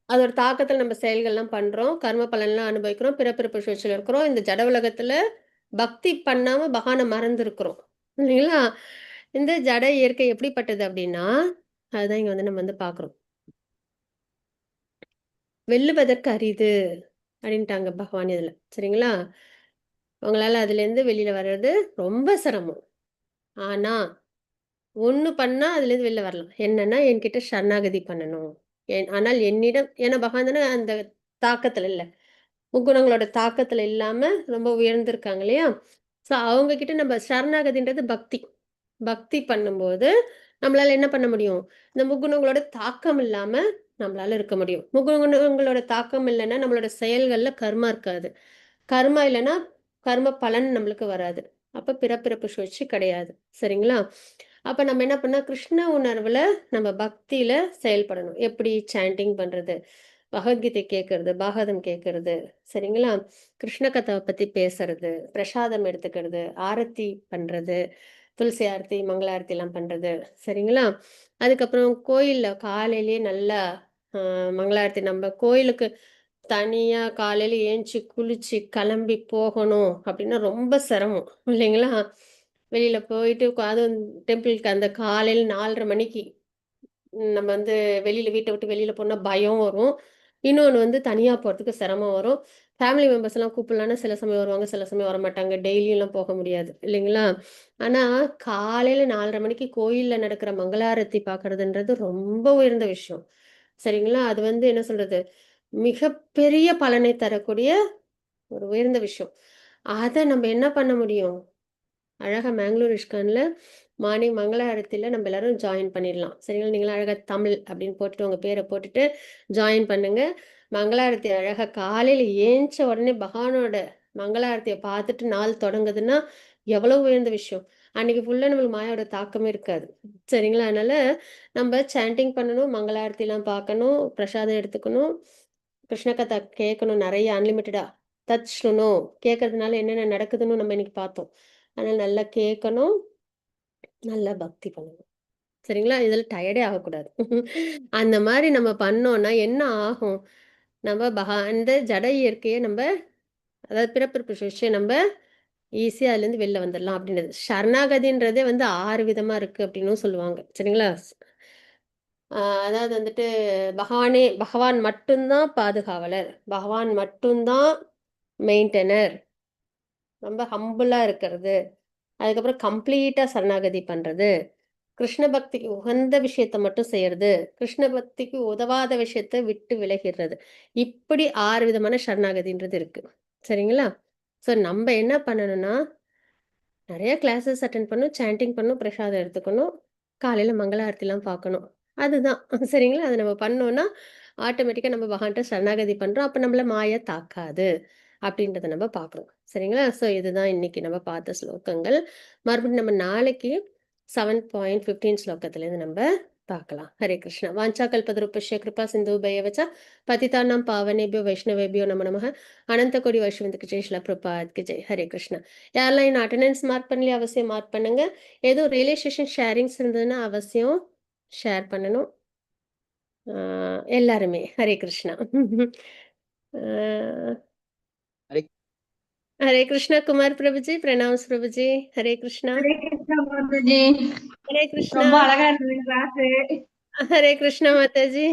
அதோட தாக்கத்துல நம்ம செயல்கள்லாம் பண்றோம். கர்ம பலன்லாம் அனுபவிக்கிறோம். பிறப்பிறப்பு சுழற்சியில இருக்கிறோம். இந்த ஜட உலகத்துல பக்தி பண்ணாம பகவான மறந்திருக்கிறோம். இல்லைங்களா? இந்த ஜட இயற்கை எப்படிப்பட்டது அப்படின்னா, அதுதான் இங்க வந்து நம்ம வந்து பார்க்குறோம். வெல்லுவதற்கு அரிது அப்படின்ட்டாங்க பகவான் இதுல. சரிங்களா? உங்களால அதுலேருந்து வெளியில வர்றது ரொம்ப சிரமம். ஆனா, ஒண்ணு பண்ணா அதுலேருந்து வெளில வரலாம். என்னன்னா, என்கிட்ட சரணாகதி பண்ணணும். ஆனால் என்னிடம் ஏன்னா பகவான் தானே அந்த தாக்கத்துல இல்ல. முக்குணங்களோட தாக்கத்துல இல்லாம ரொம்ப உயர்ந்திருக்காங்க இல்லையா? ஸோ அவங்க கிட்ட நம்ம சரணாகதின்றது பக்தி. பக்தி பண்ணும்போது நம்மளால என்ன பண்ண முடியும்? இந்த முக்குணங்களோட தாக்கம் இல்லாம நம்மளால இருக்க முடியும். முக்குணங்களோட தாக்கம் இல்லைன்னா நம்மளோட செயல்கள்ல கர்மா இருக்காது. கர்மா இல்லைன்னா கர்ம பலன் நம்மளுக்கு வராது. அப்ப பிறப்பிறப்பு சுழற்சி கிடையாது. சரிங்களா? அப்ப நம்ம என்ன பண்ணா கிருஷ்ண உணர்வுல நம்ம பக்தியில செயல்படணும். எப்படி சாண்டிங் பண்றது? பகவத்கீதை கேட்கறது, பாகவதம் கேட்கறது, சரிங்களா? கிருஷ்ண கதாவை பத்தி பேசுறது, பிரசாதம் எடுத்துக்கிறது, ஆரத்தி பண்றது, துளசி ஆரத்தி, மங்கள ஆரத்திலாம் பண்றது, சரிங்களா? அதுக்கப்புறம் கோயில்ல காலையிலேயே நல்லா மங்கள ஆரத்தி நம்ம கோயிலுக்கு தனியா காலையில ஏஞ்சி குளிச்சு கிளம்பி போகணும் அப்படின்னா ரொம்ப சிரமம் இல்லைங்களா? வெளியில போயிட்டு அதுவும் டெம்பிளுக்கு அந்த காலையில 4:30 மணிக்கு நம்ம வந்து வெளியில வீட்டை விட்டு வெளியில போனா பயம் வரும். இன்னொன்னு வந்து தனியா போறதுக்கு சிரமம் வரும். ஃபேமிலி மெம்பர்ஸ் எல்லாம் கூப்பிடலாம்னா சில சமயம் வருவாங்க, சில சமயம் வரமாட்டாங்க. டெய்லியும்லாம் போக முடியாது இல்லைங்களா? ஆனா காலையில 4:30 மணிக்கு கோயில்ல நடக்கிற மங்களாரத்தி பார்க்கறதுன்றது ரொம்ப உயர்ந்த விஷயம். சரிங்களா? அது வந்து என்ன சொல்றது? மிகப்பெரிய பலனை தரக்கூடிய ஒரு உயர்ந்த விஷயம். அத நம்ம என்ன பண்ண முடியும்? அழகா மேங்களூர் இஸ்கான்ல மார்னிங் மங்கள ஆரத்தில நம்ம எல்லாரும் ஜாயின் பண்ணிடலாம். சரிங்களா? நீங்களும் அழகா தமிழ் அப்படின்னு போட்டுட்டு உங்க பேரை போட்டுட்டு ஜாயின் பண்ணுங்க. மங்களாரத்தி அழகா காலையில ஏஞ்ச உடனே பகவானோட மங்களாரத்திய பார்த்துட்டு நாள் தொடங்குதுன்னா, எவ்வளவு உயர்ந்த விஷயம். அன்னைக்கு ஃபுல்லா நம்மளுக்கு மாயாவோட தாக்கமே இருக்காது. சரிங்களா? அதனால நம்ம சாண்டிங் பண்ணணும், மங்களாரத்திலாம் பார்க்கணும், பிரசாதம் எடுத்துக்கணும், கிருஷ்ண கதா கேட்கணும் நெறைய அன்லிமிட்டடா. தத் ஸ்ருணு கேட்கறதுனால என்னென்ன நடக்குதுன்னு நம்ம இன்னைக்கு பார்த்தோம். அதனால நல்லா கேட்கணும், நல்லா பக்தி பண்ணணும். சரிங்களா? இதுல டயர்டே ஆகக்கூடாது. அந்த மாரி நம்ம பண்ணோம்னா என்ன ஆகும்? நம்ம அந்த ஜட இயற்கைய நம்ப அதாவது பிறப்பிறப்பு சுழற்சிய நம்ப ஈஸியா அதுலேருந்து வெளில வந்துடலாம் அப்படின்றது. சரணாகதின்றதே வந்து 6 விதமா இருக்கு அப்படின்னும் சொல்லுவாங்க. சரிங்களா? அதாவது வந்துட்டு பகவான் மட்டும்தான் பாதுகாவலர், பகவான் மட்டும்தான் மெயின்டெனர், ரொம்ப ஹம்பிளா இருக்கிறது, அதுக்கப்புறம் கம்ப்ளீட்டா சரணாகதி பண்றது, கிருஷ்ண பக்திக்கு உகந்த விஷயத்த மட்டும் செய்யறது, கிருஷ்ண பக்திக்கு உதவாத விஷயத்த விட்டு விலகிடுறது. இப்படி 6 விதமான சரணாகதின்றது இருக்கு. சரிங்களா? ஸோ நம்ம என்ன பண்ணணும்னா, நிறைய கிளாஸஸ் அட்டென்ட் பண்ணணும், சாண்டிங் பண்ணணும், பிரசாதம் எடுத்துக்கணும், காலையில மங்கள ஆரத்திலாம் பார்க்கணும். அதுதான். சரிங்களா? அது நம்ம பண்ணோம்னா ஆட்டோமேட்டிக்கா நம்ம பகவான்கிட்ட சரணாகதி பண்றோம். அப்ப நம்மள மாய தாக்காது அப்படின்றத நம்ம பார்க்கணும். சரிங்களா? ஸோ இதுதான் இன்னைக்கு நம்ம பார்த்த ஸ்லோகங்கள். மறுபடியும் நம்ம நாளைக்கு 7.15 ஸ்லோகத்திலேருந்து நம்ம பார்க்கலாம். ஹரே கிருஷ்ணா. வாஞ்சா கல்பதருப்பஸ்ய கிருபா சிந்து பையவச்ச பதிதானாம் பாவனேபியோ வைஷ்ணவேபியோ நம நமः. அனந்த கோடி வைஷ்ணவத்துக்கு ஜெய் ஸ்ரீல பிரபாத்க்கு ஜெய். ஹரே கிருஷ்ணா. யாரெல்லாம் இன்னும் அட்டெண்டன்ஸ் மார்க் பண்ணலையோ அவசியம் மார்க் பண்ணுங்க. ஏதோ ரியலைசேஷன் ஷேரிங்ஸ் இருந்ததுன்னா அவசியம் ஷேர் பண்ணணும். எல்லாருமே. ஹரே கிருஷ்ணா. ஹரே கிருஷ்ணா. குமார் பிரபுஜி, பிரணாம்ஸ் பிரபுஜி. ஹரே கிருஷ்ணா. ஹரே கிருஷ்ணா மாதாஜி. ஹரே கிருஷ்ணா. ரொம்ப அழகா இருந்தது கிளாஸ். ஹரே கிருஷ்ணா மாதாஜி.